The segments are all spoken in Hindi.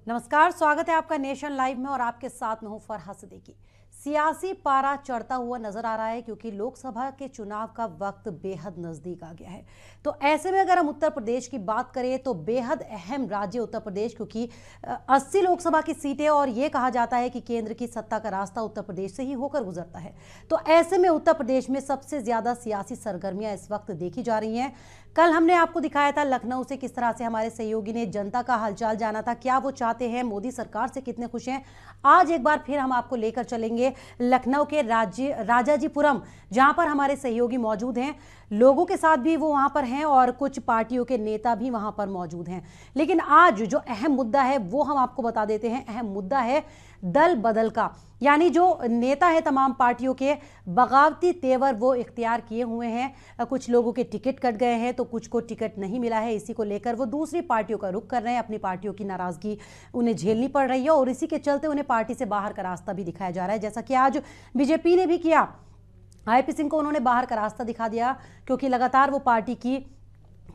नमस्कार, स्वागत है आपका नेशन लाइव में और आपके साथ में हूं फरहा सिद्दीकी। सियासी पारा चढ़ता हुआ नजर आ रहा है क्योंकि लोकसभा के चुनाव का वक्त बेहद नजदीक आ गया है। तो ऐसे में अगर हम उत्तर प्रदेश की बात करें तो बेहद अहम राज्य उत्तर प्रदेश, क्योंकि 80 लोकसभा की सीटें और ये कहा जाता है कि केंद्र की सत्ता का रास्ता उत्तर प्रदेश से ही होकर गुजरता है। तो ऐसे में उत्तर प्रदेश में सबसे ज्यादा सियासी सरगर्मियां इस वक्त देखी जा रही हैं। कल हमने आपको दिखाया था लखनऊ से किस तरह से हमारे सहयोगी ने जनता का हालचाल जाना था, क्या वो चाहते हैं, मोदी सरकार से कितने खुश हैं। आज एक बार फिर हम आपको लेकर चलेंगे लखनऊ के राजाजीपुरम, जहां पर हमारे सहयोगी मौजूद हैं। लोगों के साथ भी वो वहां पर हैं और कुछ पार्टियों के नेता भी वहां पर मौजूद हैं। लेकिन आज जो अहम मुद्दा है वो हम आपको बता देते हैं। अहम मुद्दा है दल बदल का, यानी जो नेता है तमाम पार्टियों के बगावती तेवर वो इख्तियार किए हुए हैं। कुछ लोगों के टिकट कट गए हैं तो कुछ को टिकट नहीं मिला है। इसी को लेकर वो दूसरी पार्टियों का रुख कर रहे हैं। अपनी पार्टियों की नाराजगी उन्हें झेलनी पड़ रही है और इसी के चलते उन्हें पार्टी से बाहर का रास्ता भी दिखाया जा रहा है, जैसा कि आज बीजेपी ने भी किया। आईपी सिंह को उन्होंने बाहर का रास्ता दिखा दिया क्योंकि लगातार वो पार्टी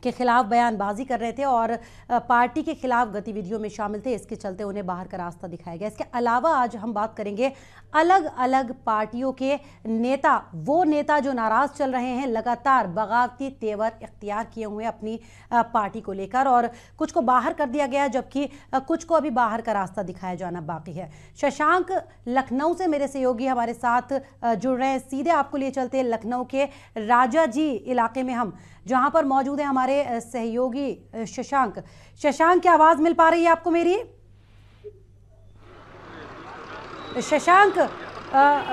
के खिलाफ बयानबाजी कर रहे थे और पार्टी के खिलाफ गतिविधियों में शामिल थे। इसके चलते उन्हें बाहर का रास्ता दिखाया गया। इसके अलावा आज हम बात करेंगे अलग अलग पार्टियों के नेता, वो नेता जो नाराज चल रहे हैं, लगातार बगावती तेवर इख्तियार किए हुए अपनी पार्टी को लेकर, और कुछ को बाहर कर दिया गया जबकि कुछ को अभी बाहर का रास्ता दिखाया जाना बाकी है। शशांक लखनऊ से मेरे सहयोगी हमारे साथ जुड़ रहे हैं। सीधे आपको लिए चलते हैं लखनऊ के राजाजी इलाके में, हम जहां पर मौजूद है हमारे सहयोगी शशांक। शशांक, क्या आवाज मिल पा रही है आपको मेरी? शशांक,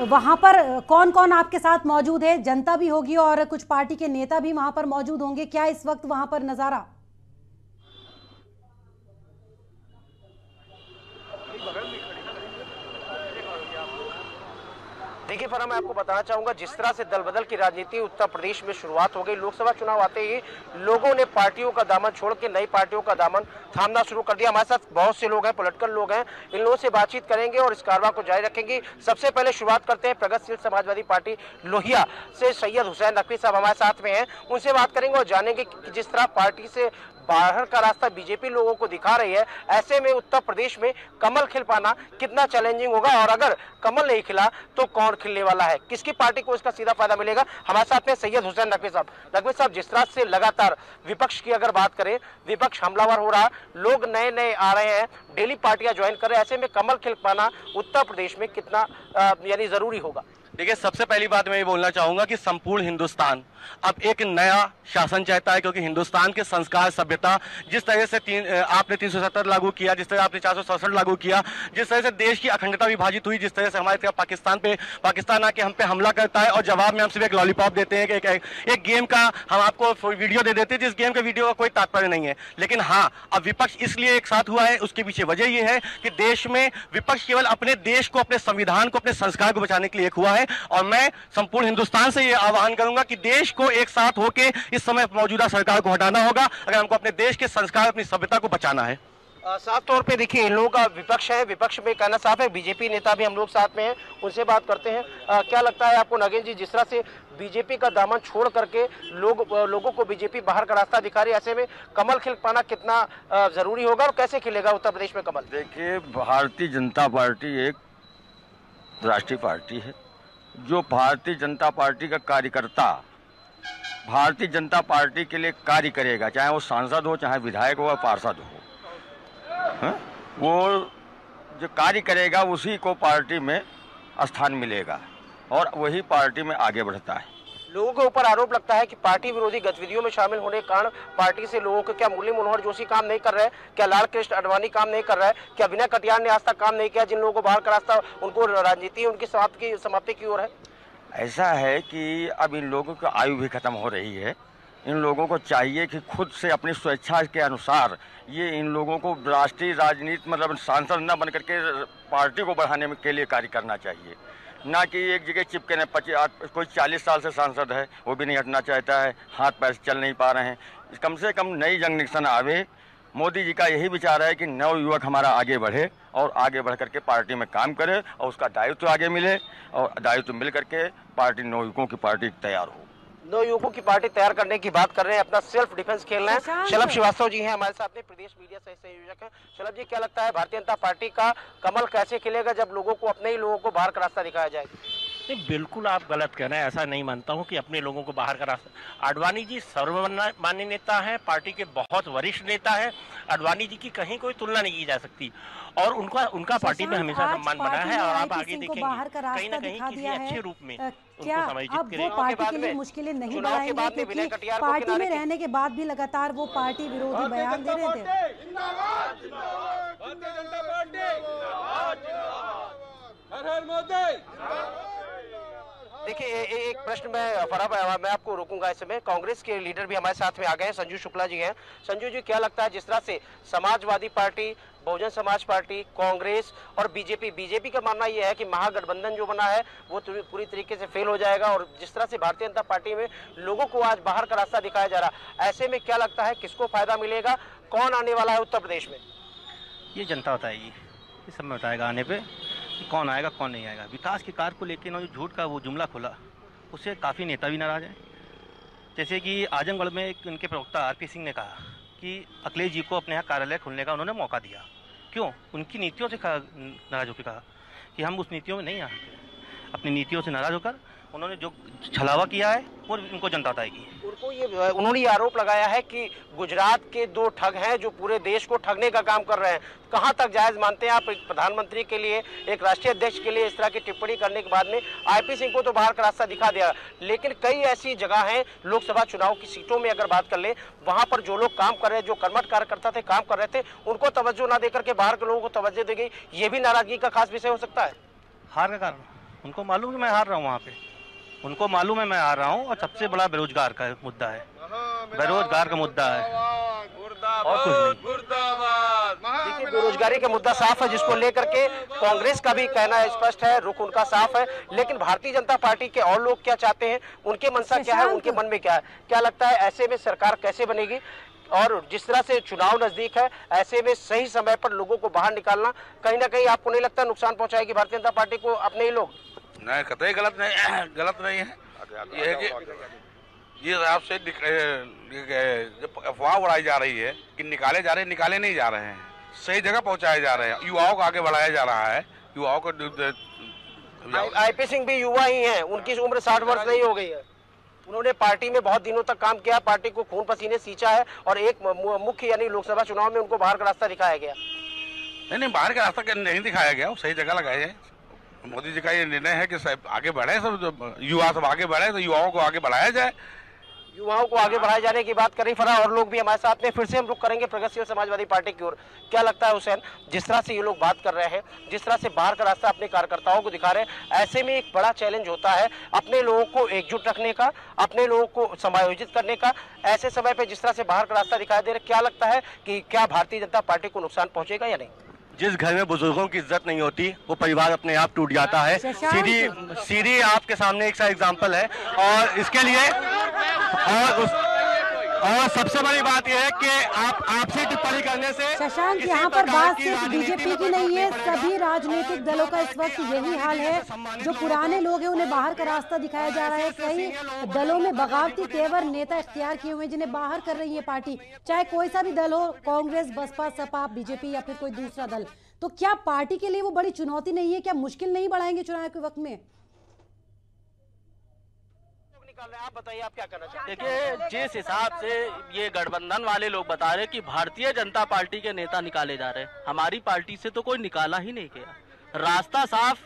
वहां पर कौन कौन आपके साथ मौजूद है? जनता भी होगी और कुछ पार्टी के नेता भी वहां पर मौजूद होंगे। क्या इस वक्त वहां पर नजारा? देखिए फरा, मैं आपको बताना चाहूंगा, जिस तरह से दल बदल की राजनीति उत्तर प्रदेश में शुरुआत हो गई, लोकसभा चुनाव आते ही लोगों ने पार्टियों का दामन छोड़ के नई पार्टियों का दामन थामना शुरू कर दिया। हमारे साथ बहुत से लोग हैं, पॉलिटिकल लोग हैं, इन लोगों से बातचीत करेंगे और इस कारवा को जारी रखेंगे। सबसे पहले शुरुआत करते हैं प्रगतिशील समाजवादी पार्टी लोहिया से सैयद हुसैन नकवी साहब हमारे साथ में हैं। उनसे बात करेंगे और जानेंगे कि जिस तरह पार्टी से बाहर का रास्ता बीजेपी लोगों को दिखा रही है, ऐसे में उत्तर प्रदेश में कमल खिल पाना कितना चैलेंजिंग होगा और अगर कमल नहीं खिला तो कौन खिलने वाला है, किसकी पार्टी को इसका सीधा फायदा मिलेगा। हमारे साथ में सैयद हुसैन नकवी साहब। नकवी साहब, जिस तरह से लगातार विपक्ष की अगर बात करें, विपक्ष हमलावर हो रहा, लोग नए नए आ रहे हैं, डेली पार्टियां ज्वाइन कर रहे हैं, ऐसे में कमल खिल पाना उत्तर प्रदेश में कितना यानी जरूरी होगा? देखिए, सबसे पहली बात मैं ये बोलना चाहूंगा कि संपूर्ण हिंदुस्तान अब एक नया शासन चाहता है, क्योंकि हिंदुस्तान के संस्कार, सभ्यता, जिस तरह से आपने 370 लागू किया, जिस तरह आपने 467 लागू किया, जिस तरह से देश की अखंडता विभाजित हुई, जिस तरह से हमारे तरफ पाकिस्तान आके हम पे हमला करता है और जवाब में हम सिर्फ एक लॉलीपॉप देते हैं कि एक गेम का हम आपको वीडियो दे देते हैं, जिस गेम के वीडियो का कोई तात्पर्य नहीं है। लेकिन हाँ, अब विपक्ष इसलिए एक साथ हुआ है, उसके पीछे वजह यह है कि देश में विपक्ष केवल अपने देश को, अपने संविधान को, अपने संस्कार को बचाने के लिए एक हुआ है। और मैं संपूर्ण हिंदुस्तान से यह आह्वान करूंगा कि देश को एक साथ होकर इस समय मौजूदा सरकार को हटाना होगा अगर हमको अपने देश के संस्कार, अपनी सभ्यता को बचाना है। साफ तौर पे देखिए, इन लोगों का विपक्ष है, विपक्ष में कहना साफ है। बीजेपी नेता भी हम लोग साथ में हैं, उनसे बात करते हैं। क्या लगता है आपको नगेन जी, जिस तरह से बीजेपी का दामन छोड़ करके लोगों को बीजेपी बाहर का रास्ता दिखा रही है, ऐसे में कमल खिल पाना कितना जरूरी होगा और कैसे खिलेगा उत्तर प्रदेश में कमल? देखिए, भारतीय जनता पार्टी एक राष्ट्रीय पार्टी है। जो भारतीय जनता पार्टी का कार्यकर्ता भारतीय जनता पार्टी के लिए कार्य करेगा, चाहे वो सांसद हो, चाहे विधायक हो, पार्षद हो, वो जो कार्य करेगा उसी को पार्टी में स्थान मिलेगा और वही पार्टी में आगे बढ़ता है। लोगों के ऊपर आरोप लगता है कि पार्टी विरोधी गतिविधियों में शामिल होने के कारण पार्टी से लोगों को, क्या मुरली मनोहर जोशी काम नहीं कर रहे हैं, क्या लाल कृष्ण आडवाणी काम नहीं कर रहा है, क्या विनय कटियार ने आज तक काम नहीं किया, जिन लोगों को बाहर का रास्ता, उनको राजनीति उनकी समाप्ति की ओर है? ऐसा है कि अब इन लोगों की आयु भी खत्म हो रही है। इन लोगों को चाहिए कि खुद से अपनी स्वेच्छा के अनुसार ये इन लोगों को राष्ट्रीय राजनीति, मतलब सांसद न बन करके पार्टी को बढ़ाने के लिए कार्य करना चाहिए, ना कि एक जगह चिपके न। कोई 40 साल से सांसद है, वो भी नहीं हटना चाहता है, हाथ पैर चल नहीं पा रहे हैं। कम से कम नई जनरेशन आवे। मोदी जी का यही विचार है कि नव युवक हमारा आगे बढ़े और आगे बढ़ करके पार्टी में काम करे और उसका दायित्व आगे मिले और दायित्व मिल करके पार्टी नव युवकों की पार्टी तैयार हो। दो युवकों की पार्टी तैयार करने की बात कर रहे हैं, अपना सेल्फ डिफेंस खेल रहे हैं। शलभ श्रीवास्तव जी हैं हमारे साथ में, प्रदेश मीडिया सह संयोजक हैं। शलभ जी, क्या लगता है भारतीय जनता पार्टी का कमल कैसे खिलेगा जब लोगों को, अपने ही लोगों को बाहर का रास्ता दिखाया जाएगा? नहीं, बिल्कुल आप गलत कह रहे हैं। ऐसा नहीं मानता हूं कि अपने लोगों को बाहर का रास्ता। आडवाणी जी सर्वमान्य नेता हैं, पार्टी के बहुत वरिष्ठ नेता हैं। आडवाणी जी की कहीं कोई तुलना नहीं की जा सकती और उनका पार्टी में हमेशा सम्मान बना है। और आप आगे देखेंगे कहीं ना कहीं किसी अच्छे रूप में क्या अब वो पार्टी के लिए मुश्किलें नहीं बढ़ाएंगे, क्योंकि पार्टी में रहने के बाद भी लगातार वो पार्टी विरोधी बयान दे रहे थे। देखिए, एक प्रश्न मैं आपको रोकूंगा इस समय। कांग्रेस के लीडर भी हमारे साथ में आ गए हैं, संजू शुक्ला जी हैं। संजू जी, क्या लगता है जिस तरह से समाजवादी पार्टी, बहुजन समाज पार्टी, कांग्रेस और बीजेपी का मानना यह है कि महागठबंधन जो बना है वो पूरी तरीके से फेल हो जाएगा, और जिस तरह से भारतीय जनता पार्टी में लोगों को आज बाहर का रास्ता दिखाया जा रहा, ऐसे में क्या लगता है किसको फायदा मिलेगा? कौन आने वाला है उत्तर प्रदेश में? ये जनता बताएगी, ये सब में बताएगा आने पे कौन आएगा कौन नहीं आएगा। विकास की कार को लेकर जो झूठ का वो जुमला खोला, उससे काफ़ी नेता भी नाराज हैं। जैसे कि आजमगढ़ में उनके प्रवक्ता आरपी सिंह ने कहा कि अखिलेश जी को अपने यहाँ कार्यालय खोलने का उन्होंने मौका दिया। क्यों? उनकी नीतियों से नाराज होकर कहा कि हम उस नीतियों में नहीं आ सकते। अपनी नीतियों से नाराज होकर उन्होंने जो छलावा किया है वो उनको जनता बताएगी। उन्होंने ये आरोप लगाया है कि गुजरात के दो ठग हैं जो पूरे देश को ठगने का काम कर रहे हैं। कहां तक जायज मानते हैं आप? एक प्रधानमंत्री के लिए, एक राष्ट्रीय अध्यक्ष के लिए इस तरह की टिप्पणी करने के बाद में आईपी सिंह को तो बाहर का रास्ता दिखा दिया, लेकिन कई ऐसी जगह हैं लोकसभा चुनाव की सीटों में अगर बात कर ले, वहां पर जो लोग काम कर रहे हैं, जो कर्मठ कार्यकर्ता थे, काम कर रहे थे, उनको तवज्जो ना देकर के बाहर के लोगों को तवज्जो दी गई। ये भी नाराजगी का खास विषय हो सकता है। हार का कारण उनको मालूम है मैं हार रहा हूँ, वहाँ पे उनको मालूम है मैं आ रहा हूँ। और सबसे बड़ा बेरोजगार का मुद्दा है, बेरोजगार का मुद्दा है और कुछ नहीं। देखिए, बेरोजगारी का मुद्दा साफ है, जिसको लेकर के कांग्रेस का भी कहना स्पष्ट है, रुख उनका साफ है। लेकिन भारतीय जनता पार्टी के और लोग क्या चाहते हैं, उनके मनसा क्या है, उनके मन में क्या है, क्या लगता है ऐसे में सरकार कैसे बनेगी? और जिस तरह से चुनाव नजदीक है, ऐसे में सही समय पर लोगों को बाहर निकालना कहीं ना कहीं आपको नहीं लगता नुकसान पहुंचाएगी भारतीय जनता पार्टी को अपने ही लोग? नहीं, कतई गलत नहीं है। ये है कि ये आपसे अफवाह उड़ाई जा रही है कि निकाले जा रहे हैं, निकाले नहीं जा रहे हैं, सही जगह पहुंचाए जा रहे हैं, युवाओं को आगे बढ़ाया जा रहा है। युवाओं को आईपी सिंह भी युवा ही हैं, उनकी उम्र 60 वर्ष नहीं हो गई है। उन्होंने पार्टी में बहुत दिनों तक काम किया, पार्टी को खून पसीने सींचा है, और एक मुख्य यानी लोकसभा चुनाव में उनको बाहर का रास्ता दिखाया गया। नहीं, बाहर का रास्ता नहीं दिखाया गया, वो सही जगह लगाए हैं। मोदी जी का ये निर्णय है कि सब आगे बढ़े, सब युवा सब आगे बढ़े, तो युवाओं को आगे बढ़ाया जाए। युवाओं को आगे बढ़ाए जाने की बात करें फरा, और लोग भी हमारे साथ में, फिर से हम रुख करेंगे प्रगतिशील समाजवादी पार्टी की ओर। क्या लगता है हुसैन, जिस तरह से ये लोग बात कर रहे हैं, जिस तरह से बाहर का रास्ता अपने कार्यकर्ताओं को दिखा रहे हैं, ऐसे में एक बड़ा चैलेंज होता है अपने लोगों को एकजुट रखने का, अपने लोगों को समायोजित करने का। ऐसे समय पर जिस तरह से बाहर का रास्ता दिखाई दे रहा है, क्या लगता है कि क्या भारतीय जनता पार्टी को नुकसान पहुंचेगा या नहीं? जिस घर में बुजुर्गों की इज्जत नहीं होती वो परिवार अपने आप टूट जाता है। सीधी आपके सामने एक सा एग्जांपल है, और इसके लिए और सबसे बड़ी बात यह है कि आपसे टिप्पणी करने से शशांक, यहाँ पर बात सिर्फ बीजेपी की नहीं है, सभी राजनीतिक दलों का इस वक्त यही हाल है। जो पुराने लोग हैं उन्हें बाहर का रास्ता दिखाया जा रहा है। कई दलों में बगावती तेवर नेता इख्तियार किए हुए हैं जिन्हें बाहर कर रही है पार्टी, चाहे कोई सा भी दल हो, कांग्रेस, बसपा, सपा, बीजेपी या फिर कोई दूसरा दल। तो क्या पार्टी के लिए वो बड़ी चुनौती नहीं है? क्या मुश्किल नहीं बढ़ाएंगे चुनाव के वक्त में? आप बताइए, आप क्या करना चाहते हैं? देखिए, जिस हिसाब से ये गठबंधन वाले लोग बता रहे हैं कि भारतीय जनता पार्टी के नेता निकाले जा रहे हैं, हमारी पार्टी से तो कोई निकाला ही नहीं गया। रास्ता साफ,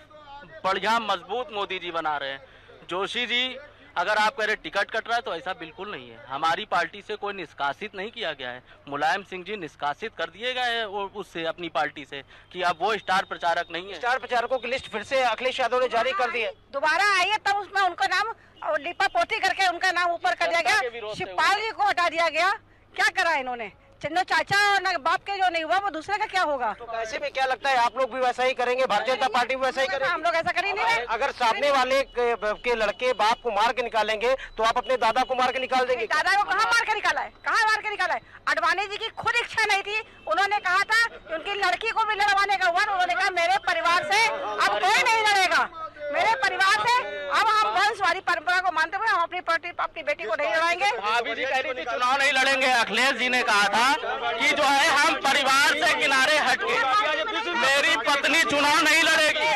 बढ़िया मजबूत मोदी जी बना रहे हैं। जोशी जी, अगर आप कह रहे टिकट कट रहा है तो ऐसा बिल्कुल नहीं है। हमारी पार्टी से कोई निष्कासित नहीं किया गया है। मुलायम सिंह जी निष्कासित कर दिए गए हैं उससे, अपनी पार्टी से, कि अब वो स्टार प्रचारक नहीं है। स्टार प्रचारकों की लिस्ट फिर से अखिलेश यादव ने जारी कर दी है। दोबारा आई है, तब उसमें उनका नाम लिपा पोती करके उनका नाम ऊपर कर दिया गया, शिवपाल जी को हटा दिया गया। क्या करा इन्होंने? चंदो चाचा और न बाप के जो नहीं हुआ वो दूसरे का क्या होगा? तो ऐसे में क्या लगता है आप लोग भी वैसा ही करेंगे? भारतीय जनता पार्टी भी वैसा ही करेंगे? हम लोग ऐसा कर ही नहीं रहे। अगर सामने वाले के लड़के बाप को मार के निकालेंगे तो आप अपने दादा को मार के निकाल देंगे? दादा को कहाँ मार के निकाला है? कहाँ मार के निकाला है? अडवाणी जी की खुद इच्छा नहीं थी, उन्होंने कहा था उनकी लड़की को भी लड़वाने का हुआ, उन्होंने कहा मेरे परिवार से अब कोई नहीं लड़ेगा, मेरे परिवार से अब हम वंशवादी परंपरा को मानते हुए हम अपनी अपनी पार्टी अपनी बेटी को नहीं लड़ाएंगे। भाभी जी कह रही थी चुनाव नहीं लड़ेंगे। अखिलेश जी ने कहा था कि जो है हम परिवार से किनारे हटके, मेरी पत्नी चुनाव नहीं लड़ेगी।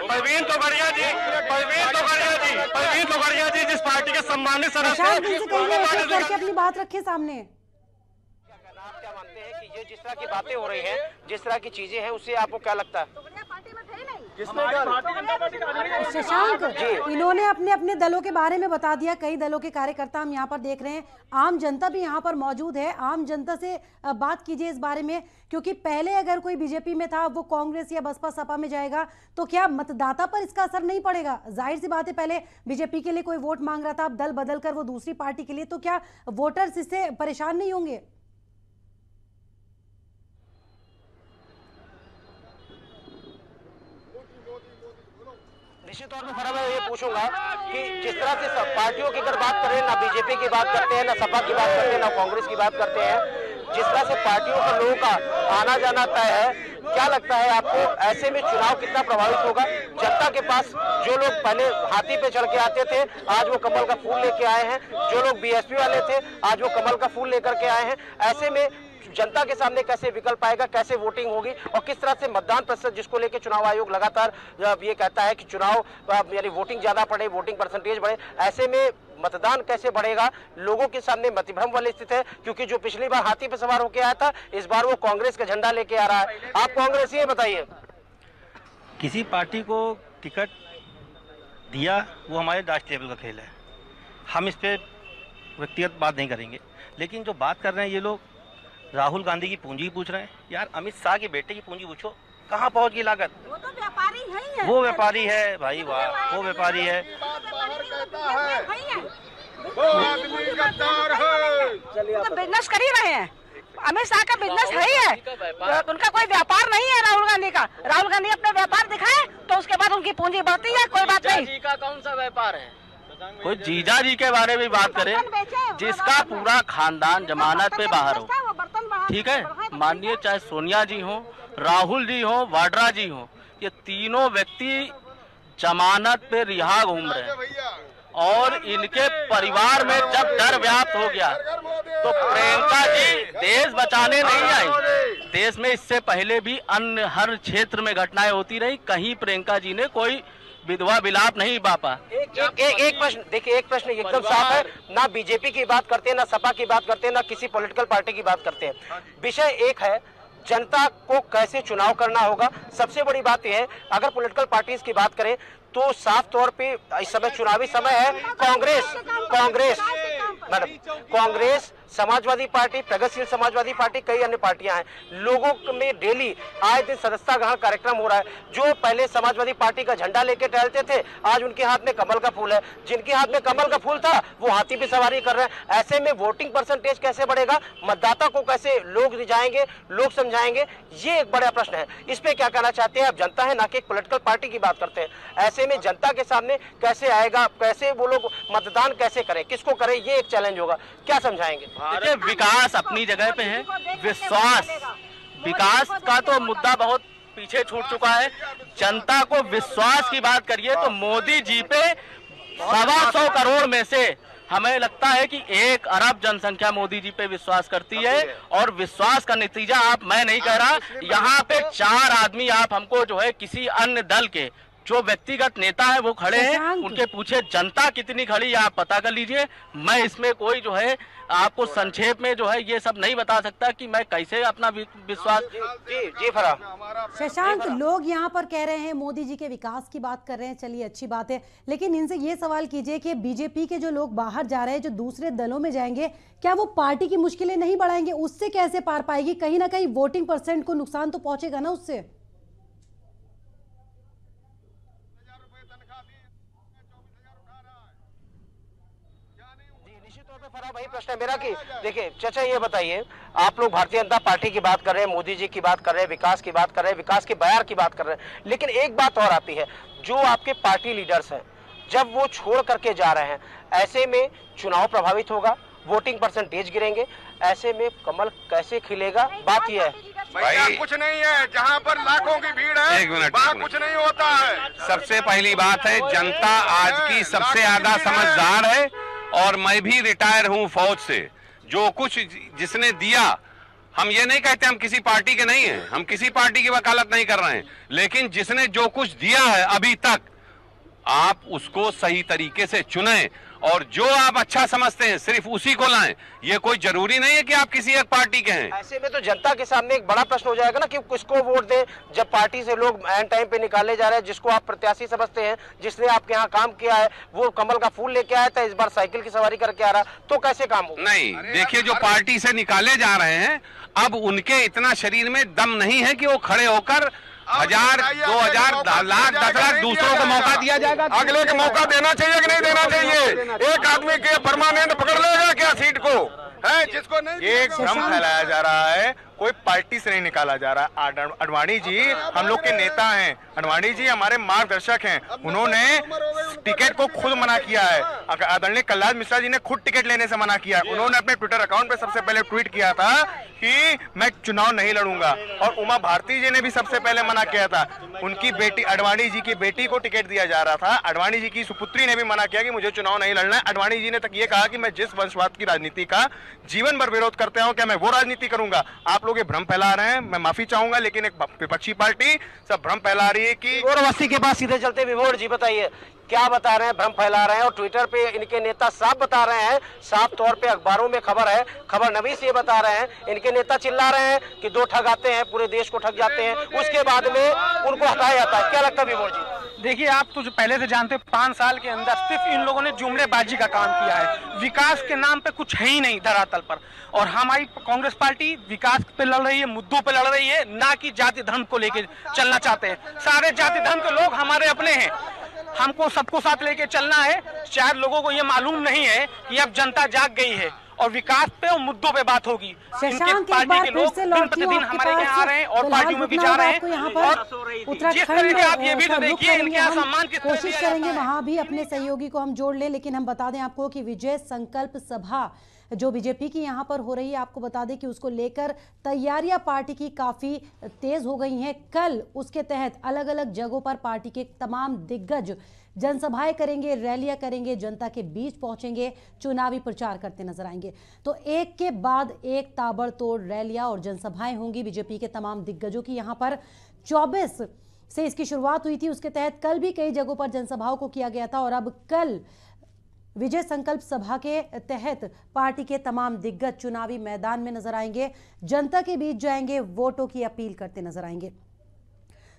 परवीन तोगड़िया जी जिस पार्टी के सम्मानित सदस्य अपनी बात रखे सामने। आप क्या मानते हैं कि ये जिस तरह की बातें हो रही हैं, जिस तरह की चीजें हैं, उससे आपको क्या लगता है? शशांक, इन्होंने अपने अपने दलों के बारे में बता दिया। कई दलों के कार्यकर्ता हम यहाँ पर देख रहे हैं, आम जनता भी यहाँ पर मौजूद है। आम जनता से बात कीजिए इस बारे में, क्योंकि पहले अगर कोई बीजेपी में था, वो कांग्रेस या बसपा सपा में जाएगा, तो क्या मतदाता पर इसका असर नहीं पड़ेगा? जाहिर सी बात है, पहले बीजेपी के लिए कोई वोट मांग रहा था, अब दल बदल कर वो दूसरी पार्टी के लिए, तो क्या वोटर्स इससे परेशान नहीं होंगे? निश्चित तौर पर फरा मैं ये पूछूंगा कि जिस तरह से पार्टियों की अगर बात करें, ना बीजेपी की बात करते हैं, ना सपा की बात करते हैं, ना कांग्रेस की बात करते हैं, जिस तरह से पार्टियों का लोगों का आना जाना तय है, क्या लगता है आपको ऐसे में चुनाव कितना प्रभावित होगा? जनता के पास जो लोग पहले हाथी पे चढ़ के आते थे, आज वो कमल का फूल लेके आए हैं। जो लोग बीएसपी वाले थे, आज वो कमल का फूल लेकर के आए हैं। ऐसे में जनता के सामने कैसे विकल्प आएगा, कैसे वोटिंग होगी, और किस तरह से मतदान प्रतिशत, जिसको लेकर चुनाव आयोग लगातार ये कहता है कि चुनाव यानी वोटिंग ज्यादा बढ़े, वोटिंग परसेंटेज बढ़े, ऐसे में मतदान कैसे बढ़ेगा? लोगों के सामने मतिभ्रम वाली स्थिति है, क्योंकि जो पिछली बार हाथी पे सवार होकर आया था, इस बार वो कांग्रेस का झंडा लेके आ रहा है। आप कांग्रेस ही बताइए। किसी पार्टी को टिकट दिया, वो हमारे राष्ट्रीय लेवल का खेल है, हम इस पे व्यक्तिगत बात नहीं करेंगे। लेकिन जो बात कर रहे हैं ये लोग, राहुल गांधी की पूंजी पूछ रहे हैं। यार अमित शाह के बेटे की पूंजी पूछो, कहाँ पहुंच गई लागत? वो तो व्यापारी है। वो व्यापारी है भाई, वाह, वो व्यापारी है। बिजनेस कर ही रहे हैं, अमित शाह का बिजनेस है ही है, उनका कोई व्यापार नहीं है राहुल गांधी का। राहुल गांधी अपना व्यापार दिखाए तो उसके बाद उनकी पूंजी बढ़ती है, कोई बात नहीं। जी का कौन सा व्यापार है? कोई जीजा जी के बारे में बात करें, जिसका पूरा खानदान जमानत पे बाहर हो, ठीक है, माननीय चाहे सोनिया जी हो, राहुल जी हो, वाड्रा जी हो, ये तीनों व्यक्ति जमानत पे रिहा घूम रहे हैं। और इनके परिवार में जब डर व्याप्त हो गया तो प्रियंका जी देश बचाने नहीं आई। देश में इससे पहले भी अन्य हर क्षेत्र में घटनाएं होती रही, कहीं प्रियंका जी ने कोई विधवा विलाप नहीं बापा। एक प्रश्न देखिए, एक प्रश्न एकदम साफ है, ना बीजेपी की बात करते हैं, ना सपा की बात करते हैं, ना किसी पॉलिटिकल पार्टी की बात करते हैं। विषय एक है, जनता को कैसे चुनाव करना होगा। सबसे बड़ी बात यह है, अगर पॉलिटिकल पार्टीज की बात करें तो साफ तौर पे इस समय चुनावी समय है। कांग्रेस, समाजवादी पार्टी, प्रगतिशील समाजवादी पार्टी, कई अन्य पार्टियां हैं। लोगों में डेली आए दिन सदस्यता ग्रहण कार्यक्रम हो रहा है। जो पहले समाजवादी पार्टी का झंडा लेके टहलते थे, आज उनके हाथ में कमल का फूल है। जिनके हाथ में कमल का फूल था, वो हाथी पे सवारी कर रहे हैं। ऐसे में वोटिंग परसेंटेज कैसे बढ़ेगा, मतदाता को कैसे लोग रिझाएंगे, लोग समझाएंगे, ये एक बड़ा प्रश्न है। इस पे क्या कहना चाहते हैं? अब जनता है, ना कि एक पॉलिटिकल पार्टी की बात करते हैं। ऐसे में जनता के सामने कैसे आएगा, कैसे वो लोग मतदान कैसे करें, किसको करें, ये एक चैलेंज होगा। क्या समझाएंगे? देखिए, विकास अपनी जगह पे है, विकास का तो मुद्दा बहुत पीछे छूट चुका है। जनता को विश्वास की बात करिए तो मोदी जी पे 125 करोड़ में से हमें लगता है कि 1 अरब जनसंख्या मोदी जी पे विश्वास करती है। और विश्वास का नतीजा मैं नहीं कह रहा, यहाँ पे 4 आदमी आप हमको जो है किसी अन्य दल के जो व्यक्तिगत नेता है वो खड़े हैं, उनके पूछे जनता कितनी खड़ी है आप पता कर लीजिए। मैं इसमें कोई जो है आपको संक्षेप में जो है ये सब नहीं बता सकता कि मैं कैसे अपना विश्वास। जी फरा शशांक, लोग यहाँ पर कह रहे हैं मोदी जी के विकास की बात कर रहे हैं, चलिए अच्छी बात है, लेकिन इनसे ये सवाल कीजिए कि बीजेपी के जो लोग बाहर जा रहे हैं, जो दूसरे दलों में जाएंगे, क्या वो पार्टी की मुश्किलें नहीं बढ़ाएंगे? उससे कैसे पार पाएगी? कहीं ना कहीं वोटिंग परसेंट को नुकसान तो पहुंचेगा ना उससे। वही प्रश्न है मेरा कि देखिए चाचा, ये बताइए, आप लोग भारतीय जनता पार्टी की बात कर रहे हैं, मोदी जी की बात कर रहे हैं, विकास की बात कर रहे हैं, विकास के बयार की बात कर रहे हैं, लेकिन एक बात और आती है, जो आपके पार्टी लीडर्स हैं जब वो छोड़ करके जा रहे हैं, ऐसे में चुनाव प्रभावित होगा, वोटिंग परसेंटेज गिरेंगे, ऐसे में कमल कैसे खिलेगा? बात यह है भाई, कुछ नहीं है, जहाँ पर लाखों की भीड़ है वहाँ कुछ नहीं होता है। सबसे पहली बात है, जनता आज की सबसे ज्यादा समझदार है और मैं भी रिटायर हूं फौज से। जो कुछ जिसने दिया, हम ये नहीं कहते हम किसी पार्टी के नहीं हैं, हम किसी पार्टी की वकालत नहीं कर रहे हैं, लेकिन जिसने जो कुछ दिया है अभी तक, आप उसको सही तरीके से चुनें और जो आप अच्छा समझते हैं सिर्फ उसी को लाएं। ये कोई जरूरी नहीं है कि आप किसी एक पार्टी के हैं। ऐसे में तो जनता के सामने एक बड़ा प्रश्न हो जाएगा ना कि किसको वोट दें, जब पार्टी से लोग एंड टाइम पे निकाले जा रहे हैं। जिसको आप प्रत्याशी समझते हैं, जिसने आपके यहाँ काम किया है, वो कमल का फूल लेके आया था, इस बार साइकिल की सवारी करके आ रहा, तो कैसे काम होगा? नहीं, देखिए, जो पार्टी से निकाले जा रहे हैं, अब उनके इतना शरीर में दम नहीं है कि वो खड़े होकर 1000, 2000, लाख, 10 लाख दूसरों को मौका दिया जाएगा। अगले को मौका देना चाहिए कि नहीं देना चाहिए? एक आदमी के परमानेंट पकड़ लेगा क्या सीट को, है जिसको नहीं? ये भ्रम फैलाया जा रहा है, कोई पार्टी से नहीं निकाला जा रहा। आडवाणी जी हम लोग के नेता हैं, आडवाणी जी हमारे मार्गदर्शक हैं, उन्होंने टिकट को खुद मना किया है। आदरणीय कलराज मिश्रा जी ने खुद टिकट लेने से मना किया है। उन्होंने अपने ट्विटर अकाउंट पे सबसे पहले ट्वीट किया था कि मैं चुनाव नहीं लड़ूंगा, और उमा भारती जी ने भी सबसे पहले मना किया था। उनकी बेटी, आडवाणी जी की बेटी को टिकट दिया जा रहा था, आडवाणी जी की सुपुत्री ने भी मना किया कि मुझे चुनाव नहीं लड़ना है। आडवाणी जी ने तक ये कहा कि मैं जिस वंशवाद की राजनीति का जीवन भर विरोध करते हूं, क्या मैं वो राजनीति करूंगा? आप लोग ये भ्रम फैला रहे हैं, मैं माफी चाहूंगा, लेकिन एक विपक्षी पार्टी सब भ्रम फैला रही है कि। और बस्ती के पास सीधे चलते विभोर जी, बताइए क्या बता रहे हैं, भ्रम फैला रहे हैं, और ट्विटर पे इनके नेता साफ बता रहे हैं, साफ तौर पे अखबारों में खबर है, खबर नवीस ये बता रहे हैं, इनके नेता चिल्ला रहे हैं कि 2 ठग आते हैं, पूरे देश को ठग जाते हैं, उसके बाद में उनको हटाया जाता है। क्या लगता है विभोर जी? देखिए, आप तो जो पहले से जानते, 5 साल के अंदर सिर्फ इन लोगों ने जुमलेबाजी का काम किया है। विकास के नाम पे कुछ है ही नहीं धरातल पर, और हमारी कांग्रेस पार्टी विकास पे लड़ रही है, मुद्दों पे लड़ रही है, ना कि जाति धर्म को लेकर चलना चाहते हैं। सारे जाति धर्म के लोग हमारे अपने हैं, हमको सबको साथ लेके चलना है। शायद लोगों को ये मालूम नहीं है कि अब जनता जाग गई है और विकास पे और मुद्दों पे बात होगी। शशांक, एक बार फिर से लौटती हूं आपके पास। आ रहे हैं और पार्टियों में भी जा रहे हैं, और उत्तराखंड आप ये भी तो देखिए, इनके यहाँ सम्मान की कोशिश करेंगे वहां भी अपने सहयोगी को हम जोड़ लें, लेकिन हम बता दें आपको कि विजय संकल्प सभा जो बीजेपी की यहाँ पर हो रही है, आपको बता दें कि उसको लेकर तैयारियां पार्टी की काफी तेज हो गई हैं। कल उसके तहत अलग अलग जगहों पर पार्टी के तमाम दिग्गज जनसभाएं करेंगे, रैलियां करेंगे, जनता के बीच पहुंचेंगे, चुनावी प्रचार करते नजर आएंगे। तो एक के बाद एक ताबड़तोड़ रैलियां और जनसभाएं होंगी बीजेपी के तमाम दिग्गजों की। यहाँ पर 24 से इसकी शुरुआत हुई थी, उसके तहत कल भी कई जगहों पर जनसभाओं को किया गया था, और अब कल विजय संकल्प सभा के तहत पार्टी के तमाम दिग्गज चुनावी मैदान में नजर आएंगे, जनता के बीच जाएंगे, वोटों की अपील करते नजर आएंगे।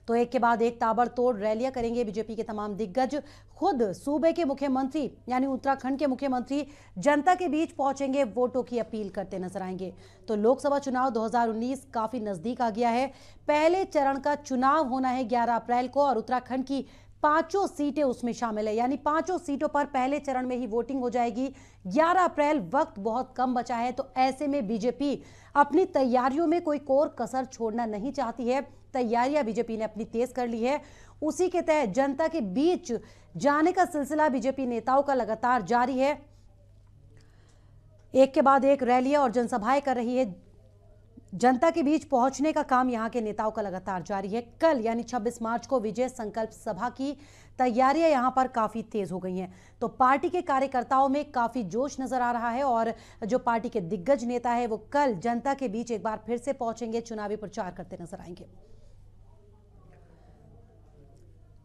तो एक के बाद एक ताबड़तोड़ रैलियां करेंगे बीजेपी के तमाम दिग्गज। खुद सूबे के मुख्यमंत्री यानी उत्तराखंड के मुख्यमंत्री जनता के बीच पहुंचेंगे, वोटों की अपील करते नजर आएंगे। तो लोकसभा चुनाव 2019 काफी नजदीक आ गया है। पहले चरण का चुनाव होना है 11 अप्रैल को, और उत्तराखंड की 5 सीटें उसमें शामिल है, यानी 5 सीटों पर पहले चरण में ही वोटिंग हो जाएगी 11 अप्रैल। वक्त बहुत कम बचा है, तो ऐसे में बीजेपी अपनी तैयारियों में कोई कोर कसर छोड़ना नहीं चाहती है। तैयारियां बीजेपी ने अपनी तेज कर ली है, उसी के तहत जनता के बीच जाने का सिलसिला बीजेपी नेताओं का लगातार जारी है। एक के बाद एक रैलियां और जनसभाएं कर रही है, जनता के बीच पहुंचने का काम यहां के नेताओं का लगातार जारी है। कल यानी 26 मार्च को विजय संकल्प सभा की तैयारियां यहां पर काफी तेज हो गई हैं, तो पार्टी के कार्यकर्ताओं में काफी जोश नजर आ रहा है, और जो पार्टी के दिग्गज नेता है वो कल जनता के बीच एक बार फिर से पहुंचेंगे, चुनावी प्रचार करते नजर आएंगे।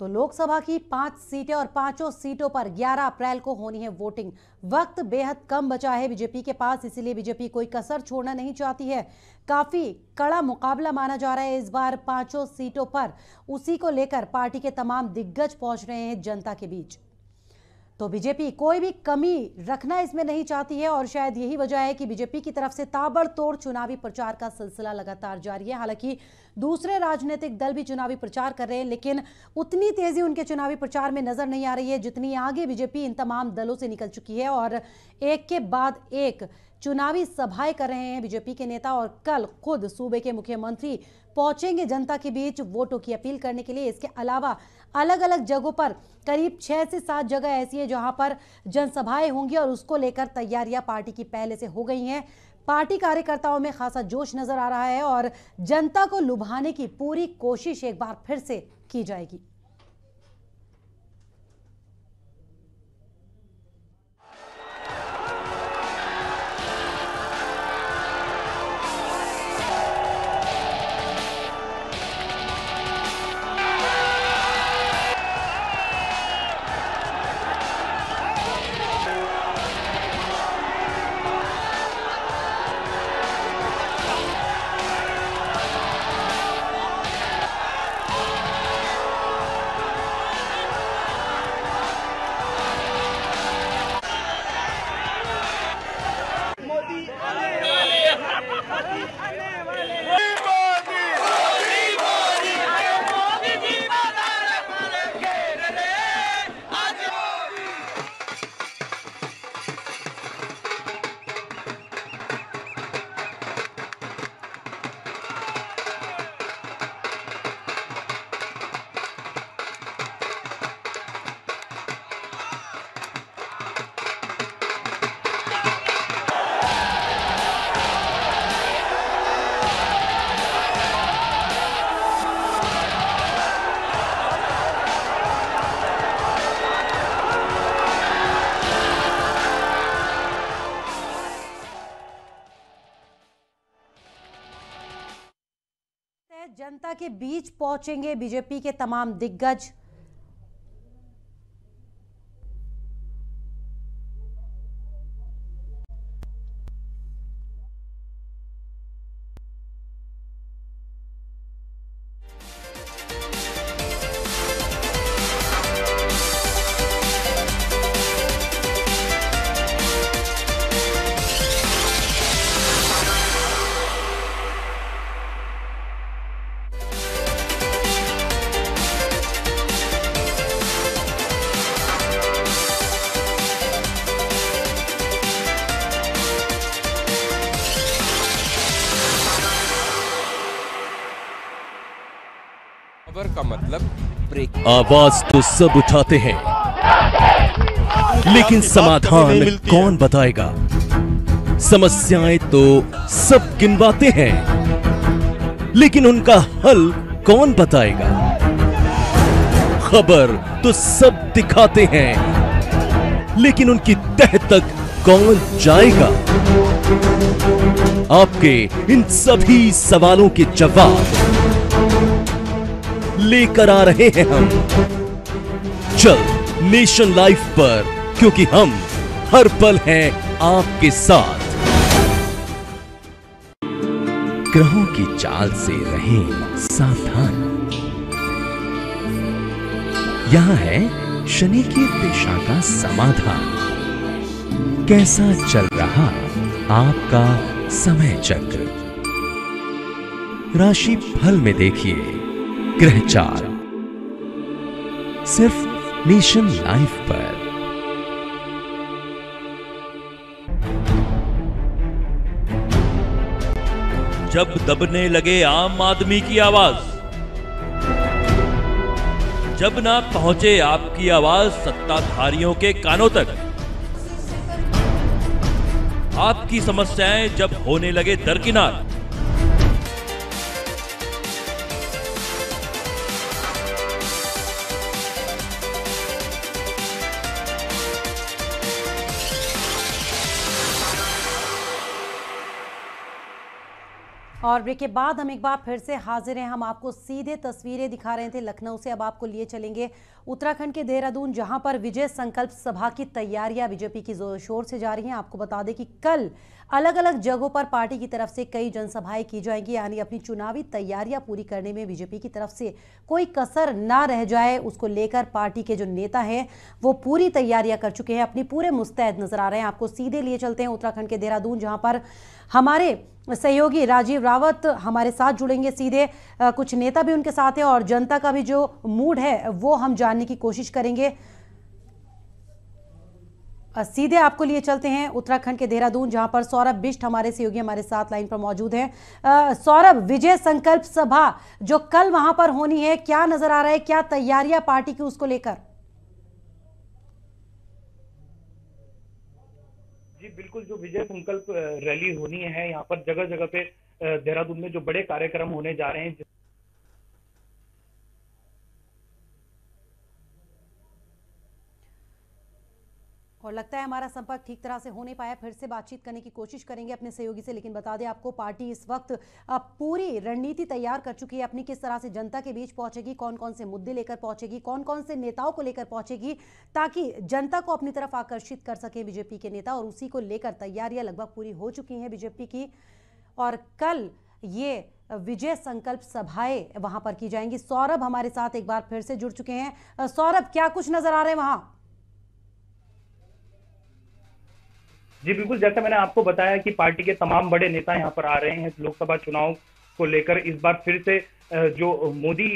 तो लोकसभा की 5 सीटें और 5 सीटों पर 11 अप्रैल को होनी है वोटिंग। वक्त बेहद कम बचा है बीजेपी के पास, इसीलिए बीजेपी कोई कसर छोड़ना नहीं चाहती है। काफी कड़ा मुकाबला माना जा रहा है इस बार 5 सीटों पर, उसी को लेकर पार्टी के तमाम दिग्गज पहुंच रहे हैं जनता के बीच। तो बीजेपी कोई भी कमी रखना इसमें नहीं चाहती है, और शायद यही वजह है कि बीजेपी की तरफ से ताबड़तोड़ चुनावी प्रचार का सिलसिला लगातार जारी है। हालांकि दूसरे राजनीतिक दल भी चुनावी प्रचार कर रहे हैं, लेकिन उतनी तेजी उनके चुनावी प्रचार में नजर नहीं आ रही है जितनी आगे बीजेपी इन तमाम दलों से निकल चुकी है, और एक के बाद एक चुनावी सभाएं कर रहे हैं बीजेपी के नेता। और कल खुद सूबे के मुख्यमंत्री पहुंचेंगे जनता के बीच वोटों की अपील करने के लिए। इसके अलावा अलग अलग जगहों पर करीब 6 से 7 जगह ऐसी है जहां पर जनसभाएं होंगी, और उसको लेकर तैयारियां पार्टी की पहले से हो गई हैं। पार्टी कार्यकर्ताओं में खासा जोश नजर आ रहा है, और जनता को लुभाने की पूरी कोशिश एक बार फिर से की जाएगी। के बीच पहुंचेंगे बीजेपी के तमाम दिग्गज। खबर का मतलब ब्रेक। आवाज तो सब उठाते हैं, लेकिन समाधान कौन बताएगा? समस्याएं तो सब गिनवाते हैं, लेकिन उनका हल कौन बताएगा? खबर तो सब दिखाते हैं, लेकिन उनकी तह तक कौन जाएगा? आपके इन सभी सवालों के जवाब लेकर आ रहे हैं हम जल्द नेशन लाइव पर, क्योंकि हम हर पल हैं आपके साथ। ग्रहों की चाल से रहें सावधान। यहां है शनि की दिशा का समाधान। कैसा चल रहा आपका समय चक्र? राशि फल में देखिए ग्रहचार, सिर्फ नेशन लाइव पर। जब दबने लगे आम आदमी की आवाज, जब ना पहुंचे आपकी आवाज सत्ताधारियों के कानों तक, आपकी समस्याएं जब होने लगे दरकिनार, और ब्रेक के बाद हम एक बार फिर से हाजिर हैं। हम आपको सीधे तस्वीरें दिखा रहे थे लखनऊ से, अब आपको लिए चलेंगे उत्तराखंड के देहरादून, जहां पर विजय संकल्प सभा की तैयारियां बीजेपी की जोर शोर से जारी हैं। आपको बता दें कि कल अलग अलग जगहों पर पार्टी की तरफ से कई जनसभाएं की जाएंगी, यानी अपनी चुनावी तैयारियां पूरी करने में बीजेपी की तरफ से कोई कसर ना रह जाए, उसको लेकर पार्टी के जो नेता हैं वो पूरी तैयारियां कर चुके हैं, अपनी पूरे मुस्तैद नजर आ रहे हैं। आपको सीधे लिए चलते हैं उत्तराखंड के देहरादून, जहां पर हमारे सहयोगी राजीव रावत हमारे साथ जुड़ेंगे सीधे। कुछ नेता भी उनके साथ हैं और जनता का भी जो मूड है वो हम जानने की कोशिश करेंगे। सीधे आपको लिए चलते हैं उत्तराखंड के देहरादून, जहां पर सौरभ बिष्ट हमारे सहयोगी हमारे साथ लाइन पर मौजूद हैं। सौरभ, विजय संकल्प सभा जो कल वहां पर होनी है, क्या नजर आ रहा है, क्या तैयारियां पार्टी की उसको लेकर? जी बिल्कुल, जो विजय संकल्प रैली होनी है यहाँ पर जगह जगह पे देहरादून में जो बड़े कार्यक्रम होने जा रहे हैं, और लगता है हमारा संपर्क ठीक तरह से हो नहीं पाया। फिर से बातचीत करने की कोशिश करेंगे अपने सहयोगी से, लेकिन बता दें आपको पार्टी इस वक्त पूरी रणनीति तैयार कर चुकी है अपनी, किस तरह से जनता के बीच पहुंचेगी, कौन कौन से मुद्दे लेकर पहुंचेगी, कौन कौन से नेताओं को लेकर पहुंचेगी, ताकि जनता को अपनी तरफ आकर्षित कर सके बीजेपी के नेता। और उसी को लेकर तैयारियां लगभग पूरी हो चुकी हैं बीजेपी की, और कल ये विजय संकल्प सभाएं वहां पर की जाएंगी। सौरभ हमारे साथ एक बार फिर से जुड़ चुके हैं। सौरभ, क्या कुछ नजर आ रहे हैं वहां? जी बिल्कुल, जैसा मैंने आपको बताया कि पार्टी के तमाम बड़े नेता यहाँ पर आ रहे हैं लोकसभा चुनाव को लेकर। इस बार फिर से जो मोदी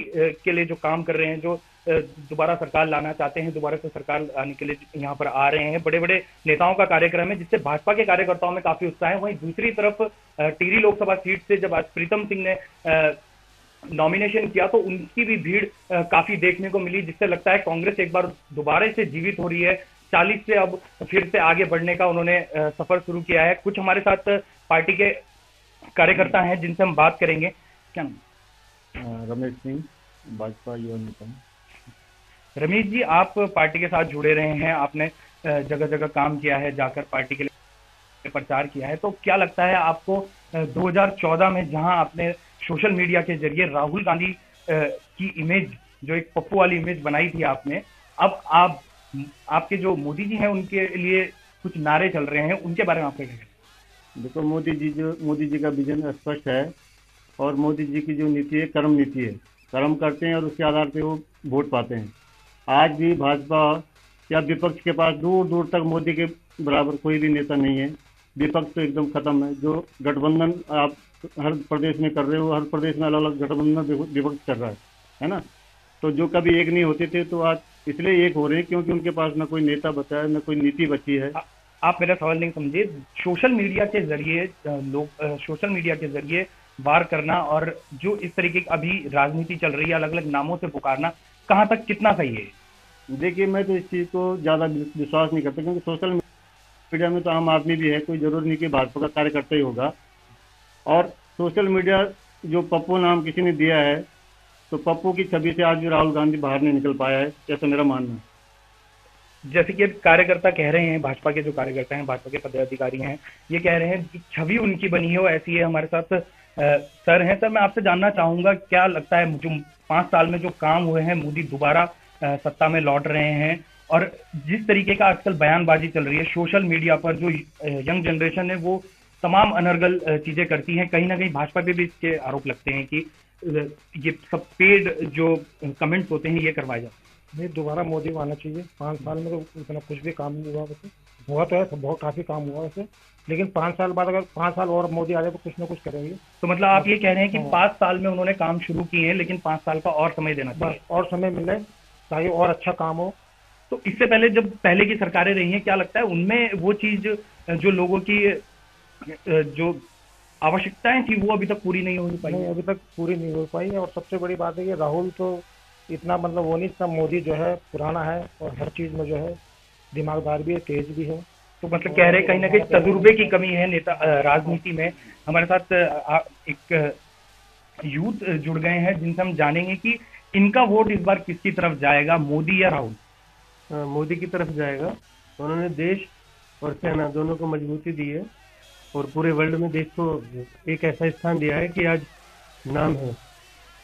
के लिए जो काम कर रहे हैं, जो दोबारा सरकार लाना चाहते हैं, दोबारा से सरकार आने के लिए यहाँ पर आ रहे हैं। बड़े बड़े नेताओं का कार्यक्रम है, जिससे भाजपा के कार्यकर्ताओं में काफी उत्साह है। वहीं दूसरी तरफ टिहरी लोकसभा सीट से जब आज प्रीतम सिंह ने नॉमिनेशन किया तो उनकी भी भीड़ काफी देखने को मिली, जिससे लगता है कांग्रेस एक बार दोबारा से जीवित हो रही है। 40 से अब फिर से आगे बढ़ने का उन्होंने सफर शुरू किया है। कुछ हमारे साथ पार्टी के कार्यकर्ता हैं जिनसे हम बात करेंगे। क्या नाम? रमेश सिंह, भाजपा युवा नेता। रमेश जी, आप पार्टी के साथ जुड़े रहे हैं, आपने जगह जगह काम किया है, जाकर पार्टी के लिए प्रचार किया है, तो क्या लगता है आपको 2014 में जहां आपने सोशल मीडिया के जरिए राहुल गांधी की इमेज, जो एक पप्पू वाली इमेज बनाई थी आपने, अब आपके जो मोदी जी हैं उनके लिए कुछ नारे चल रहे हैं, उनके बारे में आप क्या कहेंगे? देखो, मोदी जी का विजन स्पष्ट है और मोदी जी की जो नीति है कर्म नीति है। कर्म करते हैं और उसके आधार पे वो वोट पाते हैं। आज भी भाजपा या विपक्ष के पास दूर दूर तक मोदी के बराबर कोई भी नेता नहीं है। विपक्ष तो एकदम खत्म है। जो गठबंधन आप हर प्रदेश में कर रहे हो, हर प्रदेश में अलग अलग गठबंधन विपक्ष कर रहा है ना। तो जो कभी एक नहीं होते थे तो आज इसलिए एक हो रहे हैं क्योंकि उनके पास न कोई नेता बचा है, न कोई नीति बची है। आप मेरा सवाल नहीं समझे। सोशल मीडिया के जरिए सोशल मीडिया के जरिए वार करना और जो इस तरीके की अभी राजनीति चल रही है, अलग अलग नामों से पुकारना, कहाँ तक कितना सही है? देखिए, मैं तो इस चीज को ज्यादा विश्वास नहीं करता क्योंकि सोशल मीडिया में तो आम आदमी भी है, कोई जरूरी नहीं कि भाजपा का कार्यकर्ता ही होगा। और सोशल मीडिया जो पप्पू नाम किसी ने दिया है, तो पप्पू की छवि से आज भी राहुल गांधी बाहर नहीं निकल पाया है, ऐसा मेरा मानना है। जैसे कि कार्यकर्ता कह रहे हैं, भाजपा के जो कार्यकर्ता हैं, भाजपा के पदाधिकारी हैं, ये कह रहे हैं कि छवि उनकी बनी हो ऐसी है। हमारे साथ सर हैं। सर, मैं आपसे जानना चाहूंगा, क्या लगता है जो 5 साल में जो काम हुए हैं, मोदी दोबारा सत्ता में लौट रहे हैं और जिस तरीके का आजकल बयानबाजी चल रही है सोशल मीडिया पर, जो यंग जनरेशन है वो तमाम अनर्गल चीजें करती है, कहीं ना कहीं भाजपा पे भी इसके आरोप लगते हैं कि ये सब पेड जो कमेंट्स होते हैं ये करवाए जाते हैं। नहीं, दोबारा मोदी को आना चाहिए। 5 साल में तो इतना कुछ भी काम नहीं हुआ। वैसे हुआ तो है, बहुत काफी काम हुआ वैसे, लेकिन 5 साल बाद अगर 5 साल और मोदी आ जाए तो कुछ ना कुछ करेंगे। तो मतलब आप ये कह रहे हैं कि 5 साल में उन्होंने काम शुरू किए हैं, लेकिन 5 साल का और समय देना चाहिए, और समय मिले ताकि और अच्छा काम हो। तो इससे पहले जब पहले की सरकारें रही हैं, क्या लगता है उनमें वो चीज जो लोगों की जो आवश्यकताएं थी वो अभी तक पूरी नहीं हो पाई? नहीं, अभी तक पूरी नहीं हो पाई है। और सबसे बड़ी बात है कि राहुल तो इतना मतलब वो नहीं, इतना मोदी जो है पुराना है और हर चीज में जो है दिमागदार भी है, तेज भी है। तो मतलब कह रहे कहीं ना कहीं तजुर्बे की कमी है नेता राजनीति में। हमारे साथ एक यूथ जुड़ गए हैं जिनसे हम जानेंगे कि इनका वोट इस बार किसकी तरफ जाएगा, मोदी या राहुल? मोदी की तरफ जाएगा। उन्होंने देश और सेना दोनों को मजबूती दी है और पूरे वर्ल्ड में देश को एक ऐसा स्थान दिया है कि आज नाम है।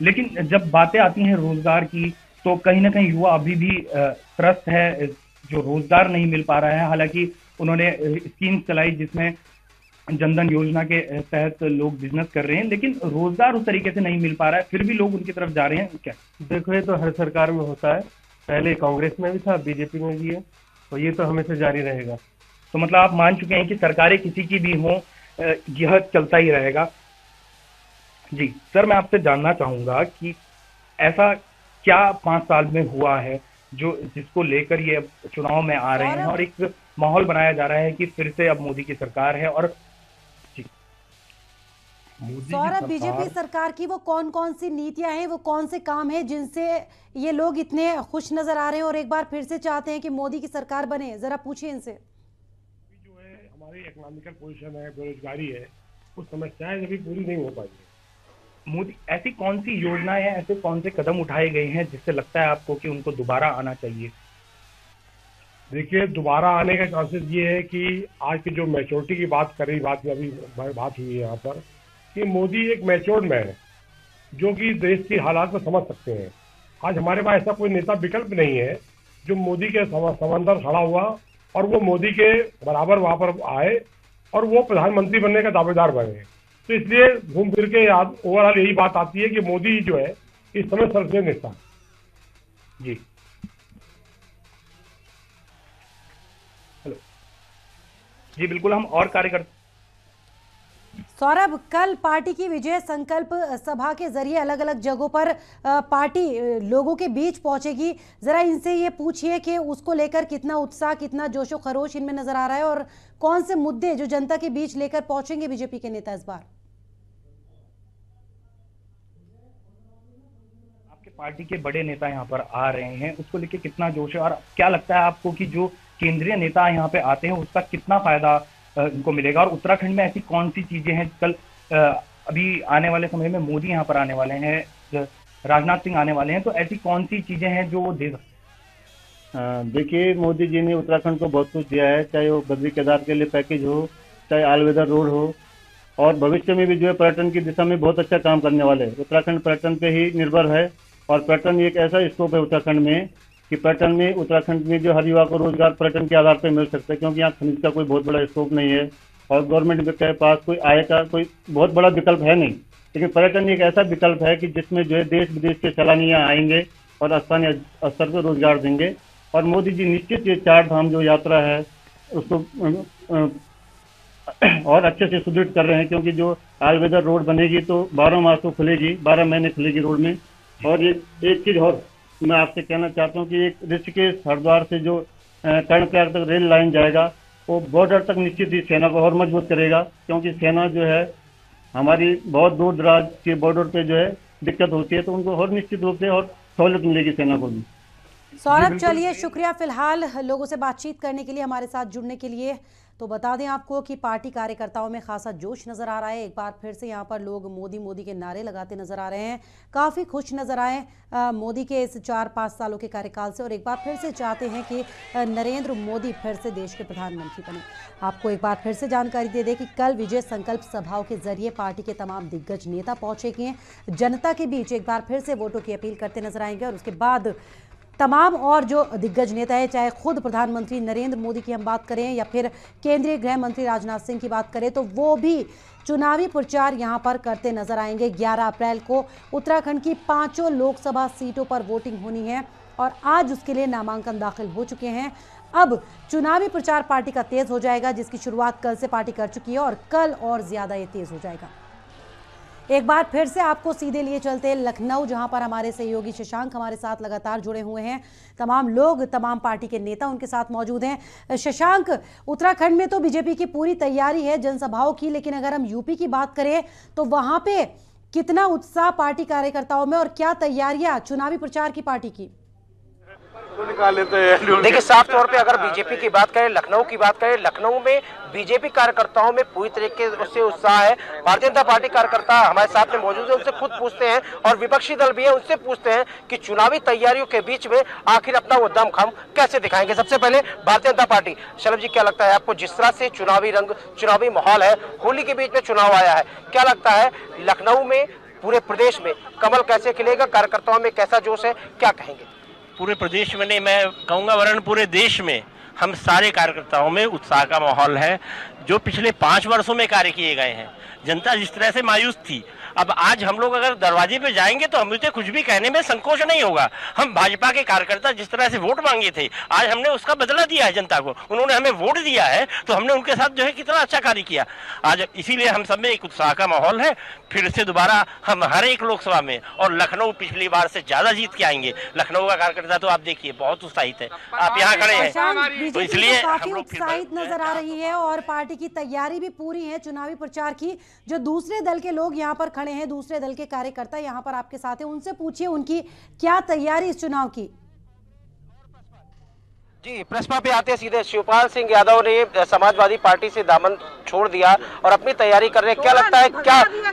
लेकिन जब बातें आती हैं रोजगार की, तो कहीं ना कहीं युवा अभी भी त्रस्त है, जो रोजगार नहीं मिल पा रहा है। हालांकि उन्होंने स्कीम चलाई जिसमें जनधन योजना के तहत लोग बिजनेस कर रहे हैं, लेकिन रोजगार उस तरीके से नहीं मिल पा रहा है, फिर भी लोग उनकी तरफ जा रहे हैं। क्या देखो, ये तो हर सरकार में होता है, पहले कांग्रेस में भी था, बीजेपी में भी है, और ये तो हमेशा जारी रहेगा। तो मतलब आप मान चुके हैं कि सरकारें किसी की भी हों, यह चलता ही रहेगा। जी सर, मैं आपसे जानना चाहूंगा कि ऐसा क्या 5 साल में हुआ है जो जिसको लेकर ये चुनाव में आ रहे हैं और एक माहौल बनाया जा रहा है कि फिर से अब मोदी की सरकार है। और जी सौरभ, बीजेपी सरकार की वो कौन कौन सी नीतियां हैं, वो कौन से काम हैं जिनसे ये लोग इतने खुश नजर आ रहे हैं और एक बार फिर से चाहते हैं कि मोदी की सरकार बने? जरा पूछिए इनसे। जो है हमारी इकोनॉमिकल पोजीशन है, बेरोजगारी है, वो समस्याएं अभी पूरी नहीं हो पाई है। मोदी ऐसी कौन सी योजनाएं हैं, ऐसे कौन से कदम उठाए गए हैं जिससे लगता है आपको कि उनको दोबारा आना चाहिए? देखिए, दोबारा आने का चांसेस ये है कि आज की जो मैच्योरिटी की बात कर रही बात हुई है यहाँ पर, कि मोदी एक मैच्योर्ड मैन है जो कि देश की हालात को समझ सकते हैं। आज हमारे पास ऐसा कोई नेता विकल्प नहीं है जो मोदी के समंदर खड़ा हुआ और वो मोदी के बराबर वहां पर आए और वो प्रधानमंत्री बनने का दावेदार बने। तो इसलिए घूम फिर के ओवरऑल यही बात आती है कि मोदी जो है इस समय सर्वश्रेष्ठ नेता है। जी हेलो जी, बिल्कुल। हम और कार्यकर्ता सौरभ, कल पार्टी की विजय संकल्प सभा के जरिए अलग अलग जगहों पर पार्टी लोगों के बीच पहुंचेगी। जरा इनसे ये पूछिए कि उसको लेकर कितना उत्साह, कितना जोशो खरोश इनमें नजर आ रहा है और कौन से मुद्दे जो जनता के बीच लेकर पहुंचेंगे बीजेपी के नेता इस बार? आपके पार्टी के बड़े नेता यहाँ पर आ रहे हैं, उसको लेकर कितना जोश है और क्या लगता है आपको कि जो केंद्रीय नेता यहाँ पे आते हैं उसका कितना फायदा इनको मिलेगा? और उत्तराखंड में ऐसी कौन सी चीजें हैं, कल अभी आने वाले समय में मोदी यहाँ पर आने वाले हैं, राजनाथ सिंह आने वाले हैं, तो ऐसी कौन सी चीजें हैं जो वो दे सकते हैं? देखिए, मोदी जी ने उत्तराखंड को बहुत कुछ दिया है, चाहे वो बद्री केदार के लिए पैकेज हो, चाहे ऑल वेदर रोड हो, और भविष्य में भी जो है पर्यटन की दिशा में बहुत अच्छा काम करने वाले हैं। उत्तराखंड पर्यटन पे ही निर्भर है और पर्यटन एक ऐसा स्कोप है उत्तराखंड में कि पर्यटन में उत्तराखंड में जो हर युवा को रोजगार पर्यटन के आधार पर मिल सकता है, क्योंकि यहाँ खनिज का कोई बहुत बड़ा स्कोप नहीं है और गवर्नमेंट के पास कोई आय का कोई बहुत बड़ा विकल्प है नहीं। लेकिन पर्यटन एक ऐसा विकल्प है कि जिसमें जो है देश विदेश के सैलानियाँ आएंगे और स्थानीय स्तर पर रोजगार देंगे। और मोदी जी निश्चित ये 4 धाम जो यात्रा है उसको और अच्छे से सुदृढ़ कर रहे हैं, क्योंकि जो ऑल वेदर रोड बनेगी तो 12 मास तो खुलेगी, 12 महीने खुलेगी रोड में। और ये एक चीज और मैं आपसे कहना चाहता हूँ कि एक ऋषिकेश हरिद्वार से जो कर्णप्रयाग तक रेल लाइन जाएगा वो बॉर्डर तक निश्चित ही सेना को और मजबूत करेगा, क्योंकि सेना जो है हमारी बहुत दूर दराज के बॉर्डर पे जो है दिक्कत होती है, तो उनको और निश्चित रूप से और सहूलियत मिलेगी सेना को भी। सौरभ, चलिए शुक्रिया फिलहाल लोगों से बातचीत करने के लिए, हमारे साथ जुड़ने के लिए। तो बता दें आपको कि पार्टी कार्यकर्ताओं में खासा जोश नजर आ रहा है। एक बार फिर से यहाँ पर लोग मोदी मोदी के नारे लगाते नजर आ रहे हैं, काफ़ी खुश नजर आए मोदी के इस 4-5 सालों के कार्यकाल से, और एक बार फिर से चाहते हैं कि नरेंद्र मोदी फिर से देश के प्रधानमंत्री बने। आपको एक बार फिर से जानकारी दे दें कि कल विजय संकल्प सभाओं के जरिए पार्टी के तमाम दिग्गज नेता पहुंचेंगे, जनता के बीच एक बार फिर से वोटों की अपील करते नजर आएंगे। और उसके बाद तमाम और जो दिग्गज नेता है, चाहे खुद प्रधानमंत्री नरेंद्र मोदी की हम बात करें या फिर केंद्रीय गृह मंत्री राजनाथ सिंह की बात करें, तो वो भी चुनावी प्रचार यहां पर करते नजर आएंगे। 11 अप्रैल को उत्तराखंड की 5 लोकसभा सीटों पर वोटिंग होनी है और आज उसके लिए नामांकन दाखिल हो चुके हैं। अब चुनावी प्रचार पार्टी का तेज हो जाएगा, जिसकी शुरुआत कल से पार्टी कर चुकी है और कल और ज्यादा ये तेज हो जाएगा। एक बार फिर से आपको सीधे लिए चलते हैं लखनऊ, जहां पर हमारे सहयोगी शशांक हमारे साथ लगातार जुड़े हुए हैं। तमाम लोग, तमाम पार्टी के नेता उनके साथ मौजूद हैं। शशांक, उत्तराखंड में तो बीजेपी की पूरी तैयारी है जनसभाओं की, लेकिन अगर हम यूपी की बात करें तो वहां पे कितना उत्साह पार्टी कार्यकर्ताओं में और क्या तैयारियां चुनावी प्रचार की पार्टी की? देखिए, साफ तौर पे अगर बीजेपी की बात करें, लखनऊ की बात करें, लखनऊ में बीजेपी कार्यकर्ताओं में पूरी तरीके से उत्साह है। भारतीय जनता पार्टी कार्यकर्ता हमारे साथ में मौजूद है, उनसे खुद पूछते हैं, और विपक्षी दल भी है, उनसे पूछते हैं कि चुनावी तैयारियों के बीच में आखिर अपना वो दमखम कैसे दिखाएंगे। सबसे पहले भारतीय जनता पार्टी, शलभ जी, क्या लगता है आपको, जिस तरह से चुनावी रंग, चुनावी माहौल है, होली के बीच में चुनाव आया है, क्या लगता है लखनऊ में, पूरे प्रदेश में कमल कैसे खिलेगा, कार्यकर्ताओं में कैसा जोश है, क्या कहेंगे? पूरे प्रदेश में नहीं, मैं कहूँगा वरन पूरे देश में हम सारे कार्यकर्ताओं में उत्साह का माहौल है। जो पिछले 5 वर्षों में कार्य किए गए हैं, जनता जिस तरह से मायूस थी, अब आज हम लोग अगर दरवाजे पे जाएंगे तो हमें कुछ भी कहने में संकोच नहीं होगा। हम भाजपा के कार्यकर्ता जिस तरह से वोट मांगे थे, आज हमने उसका बदला दिया है जनता को, उन्होंने हमें वोट दिया है तो हमने उनके साथ जो है कितना अच्छा कार्य किया आज। इसीलिए हम सब में एक उत्साह का माहौल है। फिर से दोबारा हम हर एक लोकसभा में, और लखनऊ पिछली बार से ज्यादा जीत के आएंगे। लखनऊ का कार्यकर्ता तो आप देखिए बहुत उत्साहित है, आप यहाँ खड़े हैं, तो इसलिए काफी उत्साहित नजर आ रही है और पार्टी की तैयारी भी पूरी है चुनावी प्रचार की। जो दूसरे दल के लोग यहाँ पर खड़े हैं, दूसरे दल के कार्यकर्ता यहाँ पर आपके साथ हैं, उनसे पूछिए उनकी क्या तैयारी इस चुनाव की। जी, प्रश्न पे आते हैं सीधे। शिवपाल सिंह यादव ने समाजवादी पार्टी से दामन छोड़ दिया और अपनी तैयारी कर रहे हैं, क्या लगता है,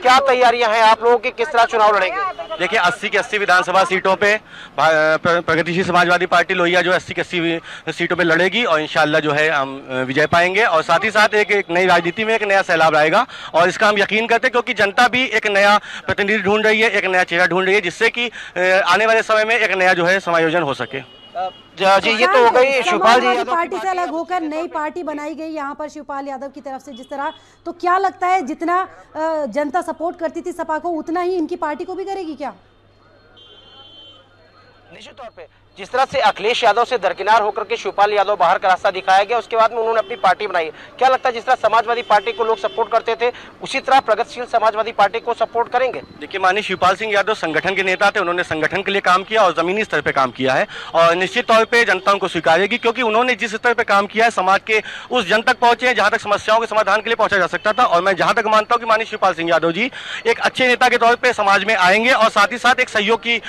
क्या तैयारियां हैं आप लोगों की, किस तरह चुनाव लड़ेंगे? देखिए, 80 की 80 विधानसभा सीटों पे प्रगतिशील समाजवादी पार्टी लोहिया जो 80 की 80 सीटों पे लड़ेगी और इंशाल्लाह जो है हम विजय पाएंगे। और साथ ही साथ एक नई राजनीति में एक नया सैलाब आएगा और इसका हम यकीन करते हैं, क्योंकि जनता भी एक नया प्रतिनिधि ढूंढ रही है, एक नया चेहरा ढूंढ रही है, जिससे कि आने वाले समय में एक नया जो है समायोजन हो सके। जी, ये तो हो गई शिवपाल जी पार्टी से अलग होकर नई पार्टी बनाई गई यहाँ पर शिवपाल यादव की तरफ से, जिस तरह, तो क्या लगता है जितना जनता सपोर्ट करती थी सपा को, उतना ही इनकी पार्टी को भी करेगी क्या? निश्चित तौर पे जिस तरह से अखिलेश यादव से दरकिनार होकर के शिवपाल यादव बाहर का रास्ता दिखाया गया, उसके बाद में उन्होंने अपनी पार्टी बनाई। क्या लगता है जिस तरह समाजवादी पार्टी को लोग सपोर्ट करते थे, उसी तरह प्रगतिशील समाजवादी पार्टी को सपोर्ट करेंगे? देखिए, माननीय शिवपाल सिंह यादव संगठन के नेता थे, उन्होंने संगठन के लिए काम किया और जमीनी स्तर पे काम किया है और निश्चित तौर पे जनता उनको स्वीकारेगी, क्योंकि उन्होंने जिस स्तर पे काम किया है समाज के उस जन तक पहुंचे हैं जहां तक समस्याओं के समाधान के लिए पहुंचा जा सकता था। और मैं जहां तक मानता हूं कि माननीय शिवपाल सिंह यादव जी एक अच्छे नेता के तौर पर समाज में आएंगे और साथ ही साथ एक सहयोग की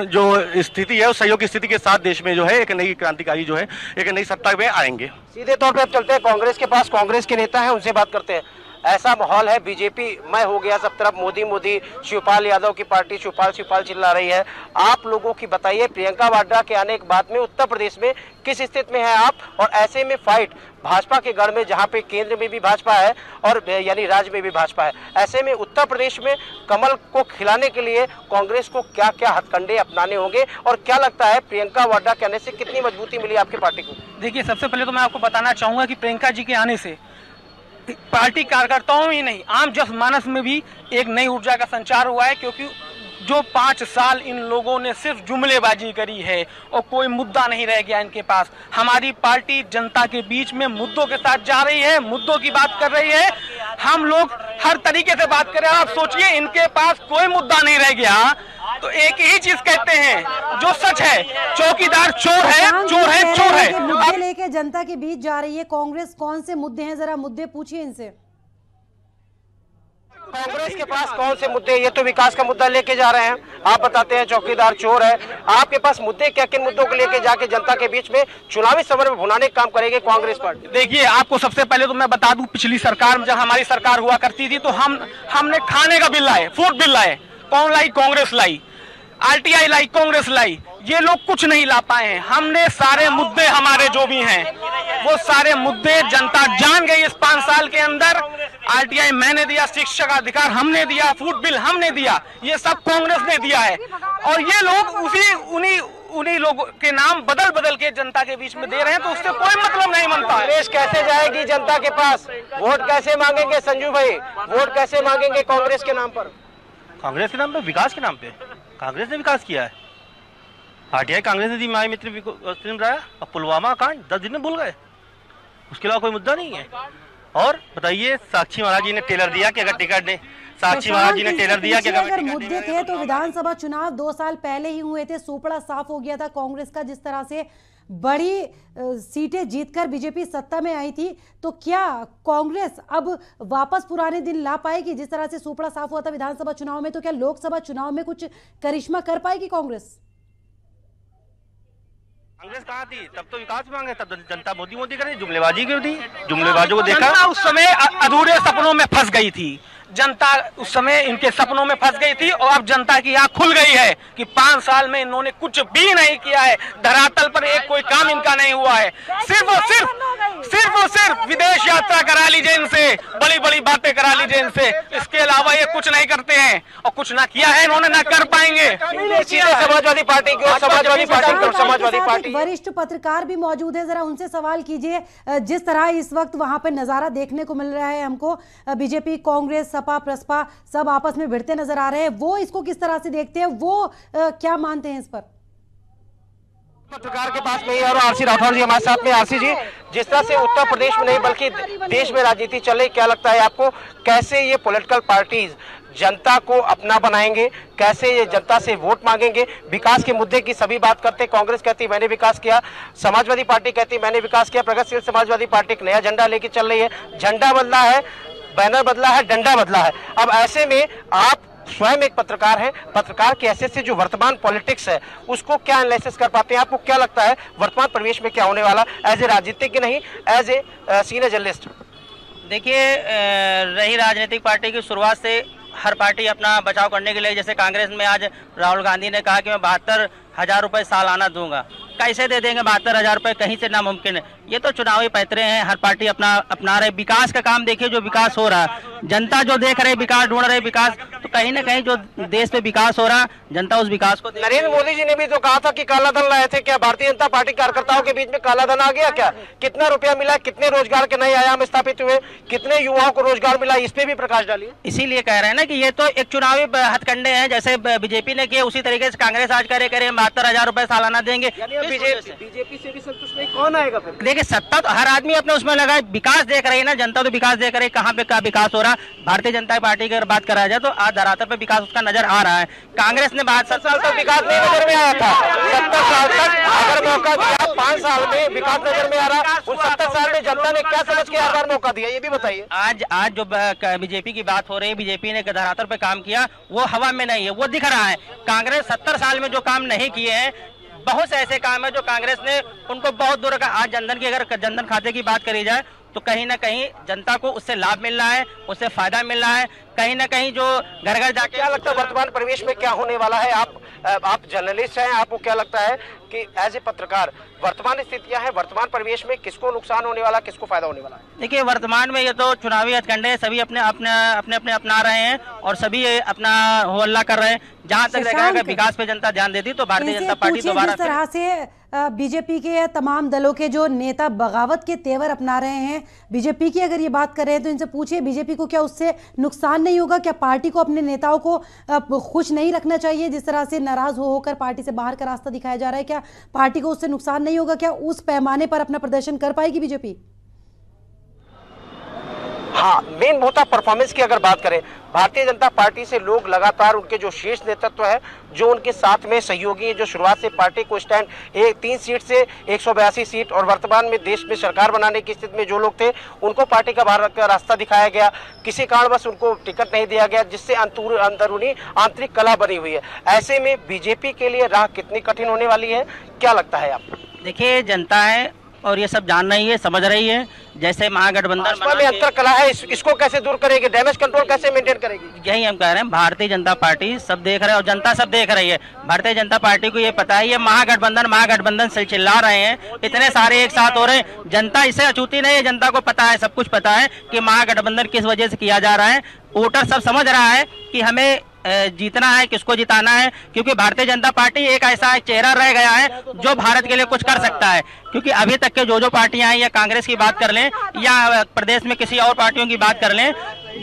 जो स्थिति है, उस सहयोग की स्थिति के साथ देश में जो है एक नई क्रांतिकारी जो है एक नई सत्ता में आएंगे। सीधे तौर पे अब चलते हैं कांग्रेस के पास, कांग्रेस के नेता हैं, उनसे बात करते हैं। ऐसा माहौल है, बीजेपी मैं हो गया सब तरफ, मोदी मोदी, शिवपाल यादव की पार्टी शिवपाल चिल्ला रही है। आप लोगों की बताइए, प्रियंका वाड्रा के आने के बाद में उत्तर प्रदेश में किस स्थिति में है आप, और ऐसे में फाइट भाजपा के गढ़ में, जहां पे केंद्र में भी भाजपा है और यानी राज्य में भी भाजपा है, ऐसे में उत्तर प्रदेश में कमल को खिलाने के लिए कांग्रेस को क्या क्या हथकंडे अपनाने होंगे, और क्या लगता है प्रियंका वाड्रा के आने से कितनी मजबूती मिली आपकी पार्टी को? देखिए, सबसे पहले तो मैं आपको बताना चाहूंगा कि प्रियंका जी के आने से पार्टी कार्यकर्ताओं ही नहीं, आम जनमानस में भी एक नई ऊर्जा का संचार हुआ है, क्योंकि जो 5 साल इन लोगों ने सिर्फ जुमलेबाजी करी है और कोई मुद्दा नहीं रह गया इनके पास। हमारी पार्टी जनता के बीच में मुद्दों के साथ जा रही है, मुद्दों की बात कर रही है। हम लोग हर तरीके से बात कर रहे हैं। आप सोचिए, इनके पास कोई मुद्दा नहीं रह गया तो एक ही चीज कहते हैं जो सच है, चौकीदार चोर है, चोर है, चोर है। मुद्दे लेके जनता के बीच जा रही है कांग्रेस, कौन से मुद्दे हैं, जरा मुद्दे पूछिए इनसे। कांग्रेस के पास कौन से मुद्दे? ये तो विकास का मुद्दा लेके जा रहे हैं, आप बताते हैं चौकीदार चोर है। आपके पास मुद्दे क्या, किन मुद्दों को लेके जाके जनता के बीच में चुनावी समर में भुनाने का काम करेगी कांग्रेस पार्टी? देखिए, आपको सबसे पहले तो मैं बता दूं, पिछली सरकार में जब हमारी सरकार हुआ करती थी तो हमने खाने का बिल लाए, फूड बिल लाए। कौन लाई? कांग्रेस लाई। RTI लाई, कांग्रेस लाई। ये लोग कुछ नहीं ला पाए हैं। हमने सारे मुद्दे, हमारे जो भी हैं वो सारे मुद्दे जनता जान गई इस 5 साल के अंदर। RTI मैंने दिया, शिक्षक अधिकार हमने दिया, फूड बिल हमने दिया, ये सब कांग्रेस ने दिया है। और ये लोग उन्हीं लोगों के नाम बदल बदल के जनता के बीच में दे रहे हैं, तो उससे कोई मतलब नहीं बनता है। कांग्रेस कैसे जाएगी जनता के पास? वोट कैसे मांगेंगे संजू भाई? वोट कैसे मांगेंगे कांग्रेस के नाम पर? कांग्रेस के नाम पे, विकास के नाम पे। कांग्रेस ने विकास किया है। RTI कांग्रेस ने दी, माई मित्र राया। अब पुलवामा कांड 10 दिन में भूल गए, उसके अलावा कोई मुद्दा नहीं है। और बताइए, साक्षी महाराज जी ने टेलर दिया कि अगर टिकट ने, साक्षी महाराज जी ने टेलर दिया कि अगर मुद्दे थे तो विधानसभा चुनाव 2 साल पहले ही हुए थे, सोपड़ा साफ हो गया था कांग्रेस का। जिस तरह से बड़ी सीटें जीतकर बीजेपी सत्ता में आई थी, तो क्या कांग्रेस अब वापस पुराने दिन ला पाएगी? जिस तरह से सोपड़ा साफ हुआ था विधानसभा चुनाव में, तो क्या लोकसभा चुनाव में कुछ करिश्मा कर पाएगी कांग्रेस? कांग्रेस कहाँ थी तब? तो विकास मांगे, तब जनता मोदी मोदी करे, जुमलेबाजी क्यों थी? जुमलेबाजों को देखा। उस समय अधूरे सपनों में फंस गई थी जनता, उस समय इनके सपनों में फंस गई थी। और अब जनता की आंख खुल गई है कि 5 साल में इन्होंने कुछ भी नहीं किया है, धरातल पर एक कोई काम इनका नहीं हुआ है। सिर्फ और सिर्फ विदेश यात्रा करा लीजिए इनसे, बड़ी बड़ी बातें करा लीजिए इनसे, इसके अलावा ये कुछ नहीं करते हैं। और कुछ ना किया है इन्होंने, ना कर पाएंगे। समाजवादी पार्टी की और समाजवादी पार्टी वरिष्ठ पत्रकार भी मौजूद है, जरा उनसे सवाल कीजिए। जिस तरह इस वक्त वहां पर नजारा देखने को मिल रहा है हमको, बीजेपी, कांग्रेस, सपा, प्रसपा सब आपस में भिड़ते नजर आ रहे हैं, वो इसको किस तरह से देखते हैं, वो क्या मानते हैं इस पर? पत्रकार के पास में ही और आरसी राठौर जी हमारे साथ में। आरसी जी, जिस तरह से उत्तर प्रदेश में नहीं बल्कि देश में राजनीति चल रही, क्या लगता है आपको, कैसे ये पॉलिटिकल पार्टीज जनता को अपना बनाएंगे, कैसे ये जनता से वोट मांगेंगे? विकास के मुद्दे की सभी बात करते, कांग्रेस कहती मैंने विकास किया, समाजवादी पार्टी कहती मैंने विकास किया, प्रगतिशील समाजवादी पार्टी एक नया झंडा लेके चल रही है। झंडा बदला है, बैनर बदला है, डंडा बदला है। अब ऐसे में आप स्वयं एक पत्रकार हैं, पत्रकार की हैसियत से जो वर्तमान पॉलिटिक्स है उसको क्या एनालिसिस कर पाते हैं? आपको क्या लगता है वर्तमान परिवेश में क्या होने वाला, एज ए राजनीतिज्ञ नहीं, एज ए सीनियर जर्नलिस्ट? देखिए, रही राजनीतिक पार्टी की शुरुआत से हर पार्टी अपना बचाव करने के लिए, जैसे कांग्रेस में आज राहुल गांधी ने कहा कि मैं 72,000 रुपये सालाना दूंगा। कैसे दे देंगे 72,000 रुपये? कहीं से नामुमकिन है। ये तो चुनावी पैतरे हैं, हर पार्टी अपना रहे। विकास का काम देखिए, जो विकास हो रहा है, जनता जो देख रहे विकास, ढूंढ रहे विकास, तो कहीं ना कहीं जो देश में विकास हो रहा, जनता उस विकास को। नरेंद्र मोदी जी ने भी तो कहा था कि काला धन लाए थे, क्या भारतीय जनता पार्टी कार्यकर्ताओं के बीच में काला धन आ गया क्या? कितना रुपया मिला, कितने रोजगार के नए आयाम स्थापित हुए, कितने युवाओं को रोजगार मिला, इस पे भी प्रकाश डालिए। इसीलिए कह रहे हैं ना कि ये तो एक चुनावी हथकंडे हैं, जैसे बीजेपी ने किए उसी तरीके से कांग्रेस आज करे 72,000 रुपए सालाना देंगे। बीजेपी से भी संतुष्ट नहीं, कौन आएगा फिर? देखिए, सत्ता तो हर आदमी अपने उसमें लगा है, विकास देख रही है ना जनता, तो विकास देख रही है कहाँ पे क्या विकास हो रहा। भारतीय जनता पार्टी की अगर बात करा जाए तो आज धरातल पे विकास उसका नजर आ रहा है। कांग्रेस ने 70 साल तक विकास नहीं नजर में आया था, 70 साल तक अगर मौका दिया, 5 साल में विकास नजर में आ रहा, उन 70 साल में जनता ने क्या समझ के आधार मौका दिया, ये भी बताइए। आज जो बीजेपी की बात हो रही है, बीजेपी ने धरातल पे काम किया, वो हवा में नहीं है, वो दिख रहा है। कांग्रेस 70 साल में जो काम नहीं किए हैं, बहुत से ऐसे काम है जो कांग्रेस ने उनको बहुत दूर का। आज जनधन की, अगर जनधन खाते की बात करी जाए, तो कहीं ना कहीं जनता को उससे लाभ मिल रहा है, उससे फायदा मिल रहा है। कहीं ना कहीं जो घर घर जाके, क्या लगता है वर्तमान परिवेश में क्या होने वाला है? आप जर्नलिस्ट हैं, आपको क्या लगता है कि एज ए पत्रकार वर्तमान स्थितियां हैं, वर्तमान परिवेश में किसको नुकसान होने वाला, किसको फायदा होने वाला है? देखिए, वर्तमान में ये तो चुनावी हथकंडे सभी अपने अपने अपना रहे हैं और सभी अपना हो हल्ला कर रहे हैं। जहां तक देखा अगर विकास पे जनता ध्यान देती तो भारतीय जनता पार्टी दोबारा जिस तरह से बीजेपी के तमाम दलों के जो नेता बगावत के तेवर अपना रहे हैं, बीजेपी की अगर ये बात कर रहे हैं तो इनसे पूछिए बीजेपी को क्या उससे नुकसान नहीं होगा? क्या पार्टी को अपने नेताओं को खुश नहीं रखना चाहिए? जिस तरह से नाराज होकर पार्टी से बाहर का रास्ता दिखाया जा रहा है, क्या पार्टी को उससे नुकसान नहीं होगा? क्या उस पैमाने पर अपना प्रदर्शन कर पाएगी बीजेपी? हाँ, मेन मुद्दा परफॉर्मेंस की अगर बात करें, भारतीय जनता पार्टी से लोग लगातार उनके जो शीर्ष नेतृत्व है, जो उनके साथ में सहयोगी, जो शुरुआत से पार्टी को स्टैंड 3 सीट से 182 सीट और वर्तमान में देश में सरकार बनाने की स्थिति में जो लोग थे, उनको पार्टी का बाहर का रास्ता दिखाया गया। किसी कारणवश उनको टिकट नहीं दिया गया, जिससे अंदरूनी आंतरिक कलह बनी हुई है। ऐसे में बीजेपी के लिए राह कितनी कठिन होने वाली है, क्या लगता है आपको? देखिए, जनता है और ये सब जान रही है, समझ रही है। जैसे महागठबंधन में अंतर कला है, इसको कैसे दूर करेगी? डैमेज कंट्रोल कैसे मेंटेन करेगी? यही हम कह रहे हैं, भारतीय जनता पार्टी सब देख रहे हैं और जनता सब देख रही है। भारतीय जनता पार्टी को ये पता है, ये महागठबंधन से चिल्ला रहे हैं, इतने सारे एक साथ हो रहे हैं। जनता इसे अछूती नहीं है, जनता को पता है, सब कुछ पता है कि महागठबंधन किस वजह से किया जा रहा है। वोटर सब समझ रहा है कि हमें जीतना है, किसको जिताना है, क्योंकि भारतीय जनता पार्टी एक ऐसा चेहरा रह गया है जो भारत के लिए कुछ कर सकता है। क्योंकि अभी तक के जो पार्टियां हैं, या कांग्रेस की बात कर लें या प्रदेश में किसी और पार्टियों की बात कर लें,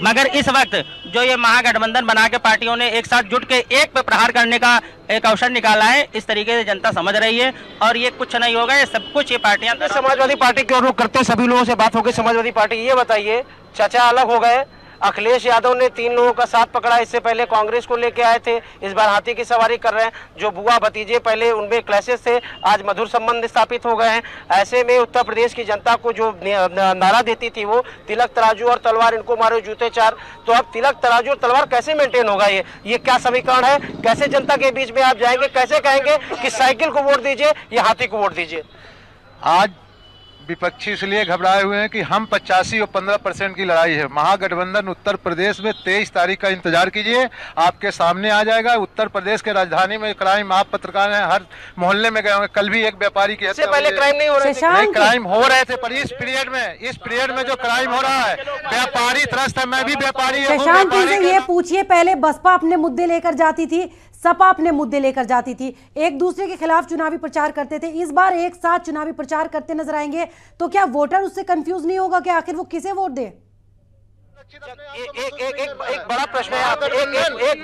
मगर इस वक्त जो ये महागठबंधन बना के पार्टियों ने एक साथ जुट के एक पे प्रहार करने का एक अवसर निकाला है, इस तरीके से जनता समझ रही है और ये कुछ नहीं होगा, ये सब कुछ ये पार्टियां। समाजवादी पार्टी की ओर रुख करते सभी लोगों से बात हो गई। समाजवादी पार्टी, ये बताइए, चाचा अलग हो गए, अखिलेश यादव ने 3 लोगों का साथ पकड़ा, इससे पहले कांग्रेस को लेके आए थे, इस बार हाथी की सवारी कर रहे हैं। जो बुआ भतीजे पहले उनमें क्लैशेस थे, आज मधुर संबंध स्थापित हो गए हैं। ऐसे में उत्तर प्रदेश की जनता को जो नारा देती थी वो तिलक तराजू और तलवार, इनको मारो जूते 4, तो अब तिलक तराजू और तलवार कैसे मेंटेन होगा? ये क्या समीकरण है? कैसे जनता के बीच में आप जाएंगे? कैसे कहेंगे कि साइकिल को वोट दीजिए या हाथी को वोट दीजिए? आज विपक्षी इसलिए घबराए हुए हैं कि हम 85 और 15% की लड़ाई है। महागठबंधन उत्तर प्रदेश में 23 तारीख का इंतजार कीजिए, आपके सामने आ जाएगा। उत्तर प्रदेश के राजधानी में क्राइम, आप पत्रकार हैं, हर मोहल्ले में गए होंगे। कल भी एक व्यापारी की हत्या, पहले क्राइम नहीं हो रहे थे, नहीं क्राइम हो रहे थे, पर इस पीरियड में जो क्राइम हो रहा है, व्यापारी त्रस्त है। मैं भी व्यापारी हूँ। शशांक जी से ये पूछिए, पहले बसपा अपने मुद्दे लेकर जाती थी, सपा अपने मुद्दे लेकर जाती थी, एक दूसरे के खिलाफ चुनावी प्रचार करते थे। इस बार एक साथ चुनावी प्रचार करते नजर आएंगे तो क्या वोटर उससे कंफ्यूज नहीं होगा कि आखिर वो किसे वोट दे? एक बड़ा प्रश्न है आपसे, एक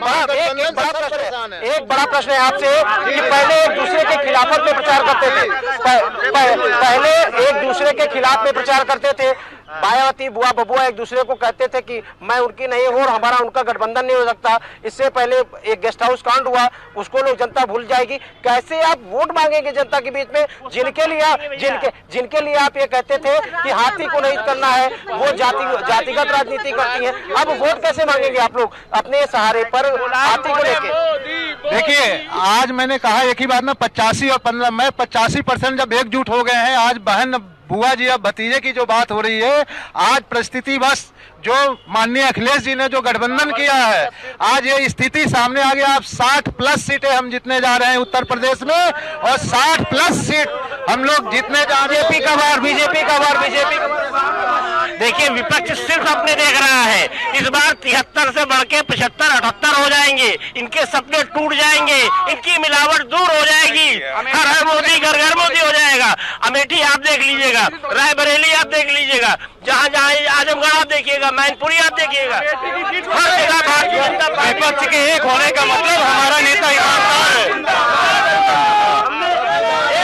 बड़ा प्रश्न है आपसे कि पहले एक दूसरे के खिलाफत में प्रचार करते थे, पहले एक दूसरे के खिलाफ में प्रचार करते थे। मायावती, बुआ बबुआ एक दूसरे को कहते थे कि मैं उनकी नहीं हूं और हमारा उनका गठबंधन नहीं हो सकता। इससे पहले एक गेस्ट हाउस कांड हुआ, उसको लोग जनता भूल जाएगी। कैसे आप वोट मांगेंगे जनता के बीच में, जिनके लिए आप ये कहते थे कि हाथी को नहीं करना है, वो जातिगत राजनीति करती है। अब वोट कैसे मांगेंगे आप लोग अपने सहारे पर हाथी को लेके? देखिए, आज मैंने कहा एक ही बात ना, 85 और 15, मैं 85% जब एकजुट हो गए हैं। आज बहन, बुआ जी, अब भतीजे की जो बात हो रही है, आज परिस्थिति बस जो माननीय अखिलेश जी ने जो गठबंधन किया है, आज ये स्थिति सामने आ गया। आप 60+ सीटें हम जीतने जा रहे हैं उत्तर प्रदेश में, और 60+ सीट हम लोग जीतने जा रहे हैं। बीजेपी का देखिए, विपक्ष सिर्फ अपने देख रहा है। इस बार 73 से बढ़ के 75, 78 हो जाएंगे, इनके सपने टूट जाएंगे, इनकी मिलावट दूर हो जाएगी। हर हर मोदी, घर घर मोदी हो जाएगा। अमेठी आप देख लीजिएगा, रायबरेली आप देख लीजिएगा, जहाँ आजमगढ़ आप देखिएगा, मैनपुरी आप देखिएगा, हर जगह भारतीय जनता पार्टी। विपक्ष के एक होने का मतलब हमारा नेता ईमानदार है।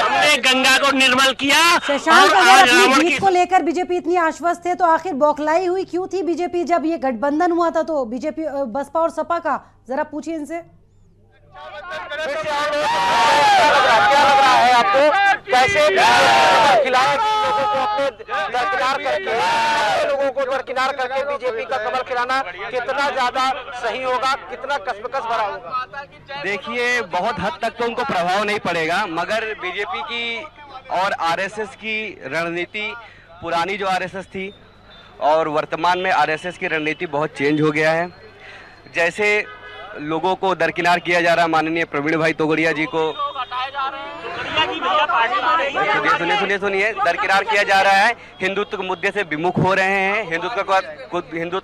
हमने गंगा को निर्मल किया। शशांक, अगर अपनी जीत को लेकर बीजेपी इतनी आश्वस्त है तो आखिर बौखलाई हुई क्यों थी बीजेपी जब ये गठबंधन हुआ था? तो बीजेपी, बसपा और सपा का जरा पूछिए इनसे। क्या लग रहा है आपको? कैसे खिलाफ लोगों को अपने दरकिनार करके, लोगों को दरकिनार करके बीजेपी का कमल खिलाना कितना ज्यादा सही होगा, कितना कसमकस भरा होगा? देखिए, बहुत हद तक तो उनको प्रभाव नहीं पड़ेगा, मगर बीजेपी की और आरएसएस की रणनीति पुरानी जो आरएसएस थी और वर्तमान में आरएसएस की रणनीति बहुत चेंज हो गया है। जैसे लोगों को दरकिनार किया जा रहा है, माननीय प्रवीण भाई तोगड़िया जी को सुनिए दरकिनार किया जा रहा है, हिंदुत्व के मुद्दे से विमुख हो रहे हैं। हिंदुत्व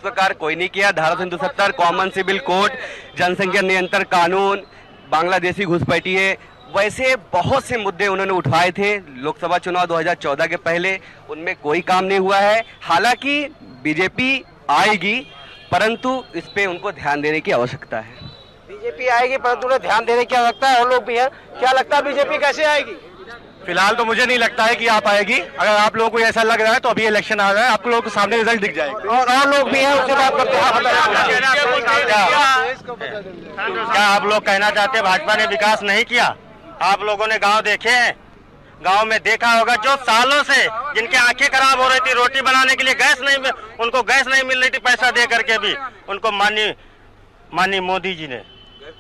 का कार्य कोई नहीं किया। धारा 370, कॉमन सिविल कोड, जनसंख्या नियंत्रण कानून, बांग्लादेशी घुसपैठिए, वैसे बहुत से मुद्दे उन्होंने उठाए थे लोकसभा चुनाव 2014 के पहले, उनमें कोई काम नहीं हुआ है। हालांकि बीजेपी आएगी, परंतु इस पे उनको ध्यान देने की आवश्यकता है। बीजेपी आएगी परंतु उन्हें ध्यान देने की आवश्यकता है। और लोग भी हैं, क्या लगता है बीजेपी कैसे आएगी? फिलहाल तो मुझे नहीं लगता है कि आ पाएगी। अगर आप लोगों को ऐसा लग रहा है तो अभी इलेक्शन आ रहा है, आप लोगों को सामने रिजल्ट दिख जाएगा। और लोग भी हैं, उससे बात करते हैं। क्या आप लोग कहना चाहते हैं भाजपा ने विकास नहीं किया? आप लोगों ने गांव देखे हैं, गांव में देखा होगा जो सालों से जिनकी आंखें खराब हो रही थी, रोटी बनाने के लिए उनको गैस नहीं मिल रही थी, पैसा दे करके भी उनको माननीय मोदी जी ने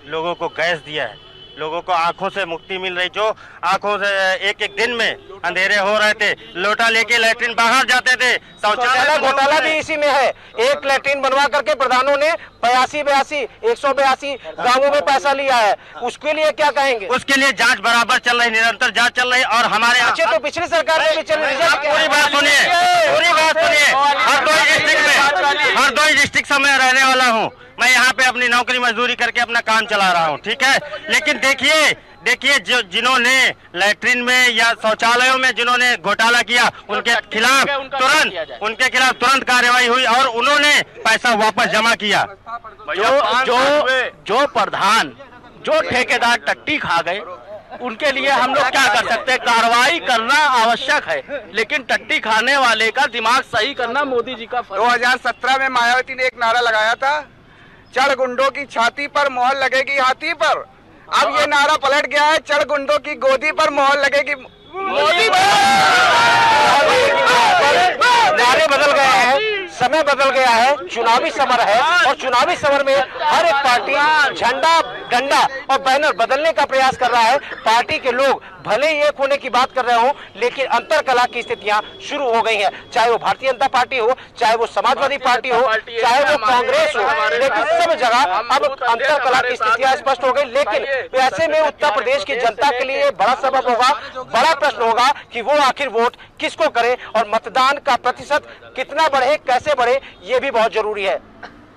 लोगों को गैस दिया है। लोगों को आंखों से मुक्ति मिल रही, जो आंखों से एक एक दिन में अंधेरे हो रहे थे, लोटा लेके लैट्रिन बाहर जाते थे। शौचालय घोटाला भी इसी में है। एक लैट्रिन बनवा करके प्रधानों ने 182 गांवों में पैसा लिया है। उसके लिए क्या कहेंगे? उसके लिए जांच बराबर चल रही, निरंतर जांच चल रही। और हमारे अच्छे तो पिछली सरकार में भी चल रही है। पूरी बात सुनिए। हरदोई डिस्ट्रिक्ट से मैं रहने वाला हूँ। मैं यहाँ पे अपनी नौकरी मजदूरी करके अपना काम चला रहा हूँ, ठीक है। लेकिन देखिए जिन्होंने लैट्रिन में या शौचालयों में जिन्होंने घोटाला किया, उनके खिलाफ तुरंत कार्रवाई हुई और उन्होंने पैसा वापस जमा किया। जो प्रधान, जो ठेकेदार टट्टी खा गए, उनके लिए हम लोग क्या कर सकते हैं? कार्रवाई करना आवश्यक है, लेकिन टट्टी खाने वाले का दिमाग सही करना मोदी जी का फर्ज। 2017 में मायावती ने एक नारा लगाया था, चढ़ गुंडों की छाती पर मोहर लगेगी हाथी पर। अब ये नारा पलट गया है, चढ़ गुंडों की गोदी पर मोहर लगेगी मोदी पर। नारे बदल गए हैं, समय बदल गया है, चुनावी समर है और चुनावी समर में हर एक पार्टी झंडा, डंडा और बैनर बदलने का प्रयास कर रहा है। पार्टी के लोग भले ही एक होने की बात कर रहे हो, लेकिन अंतर कला की स्थितियां शुरू हो गई हैं। चाहे वो भारतीय जनता पार्टी हो, चाहे वो समाजवादी पार्टी हो, चाहे वो कांग्रेस हो, लेकिन सब जगह अब अंतर कला की स्थितियां स्पष्ट हो गई। लेकिन ऐसे में उत्तर प्रदेश की जनता के लिए बड़ा सबक होगा, बड़ा प्रश्न होगा कि वो आखिर वोट किसको करे और मतदान का प्रतिशत कितना बढ़े, कैसे बढ़े, ये भी बहुत जरूरी है।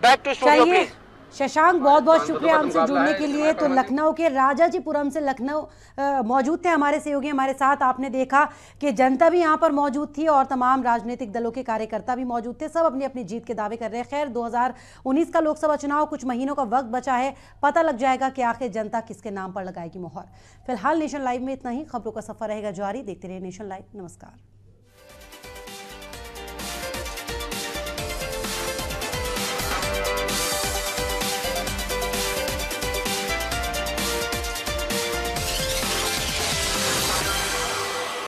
Back to studio please. Shashank, बहुत बहुत शुक्रिया हमसे जुड़ने के लिए। तो लखनऊ के राजाजीपुरम से मौजूद थे हमारे सहयोगी हमारे साथ। आपने देखा कि जनता भी यहाँ पर मौजूद थी और तमाम राजनीतिक दलों के कार्यकर्ता भी मौजूद थे। सब अपनी अपनी जीत के दावे कर रहे हैं। खैर, 2019 का लोकसभा चुनाव, कुछ महीनों का वक्त बचा है, पता लग जाएगा कि आखिर जनता किसके नाम पर लगाएगी मोहर। फिलहाल नेशन लाइव में इतना ही। खबरों का सफर रहेगा जारी, देखते रहिए नेशन लाइव। नमस्कार।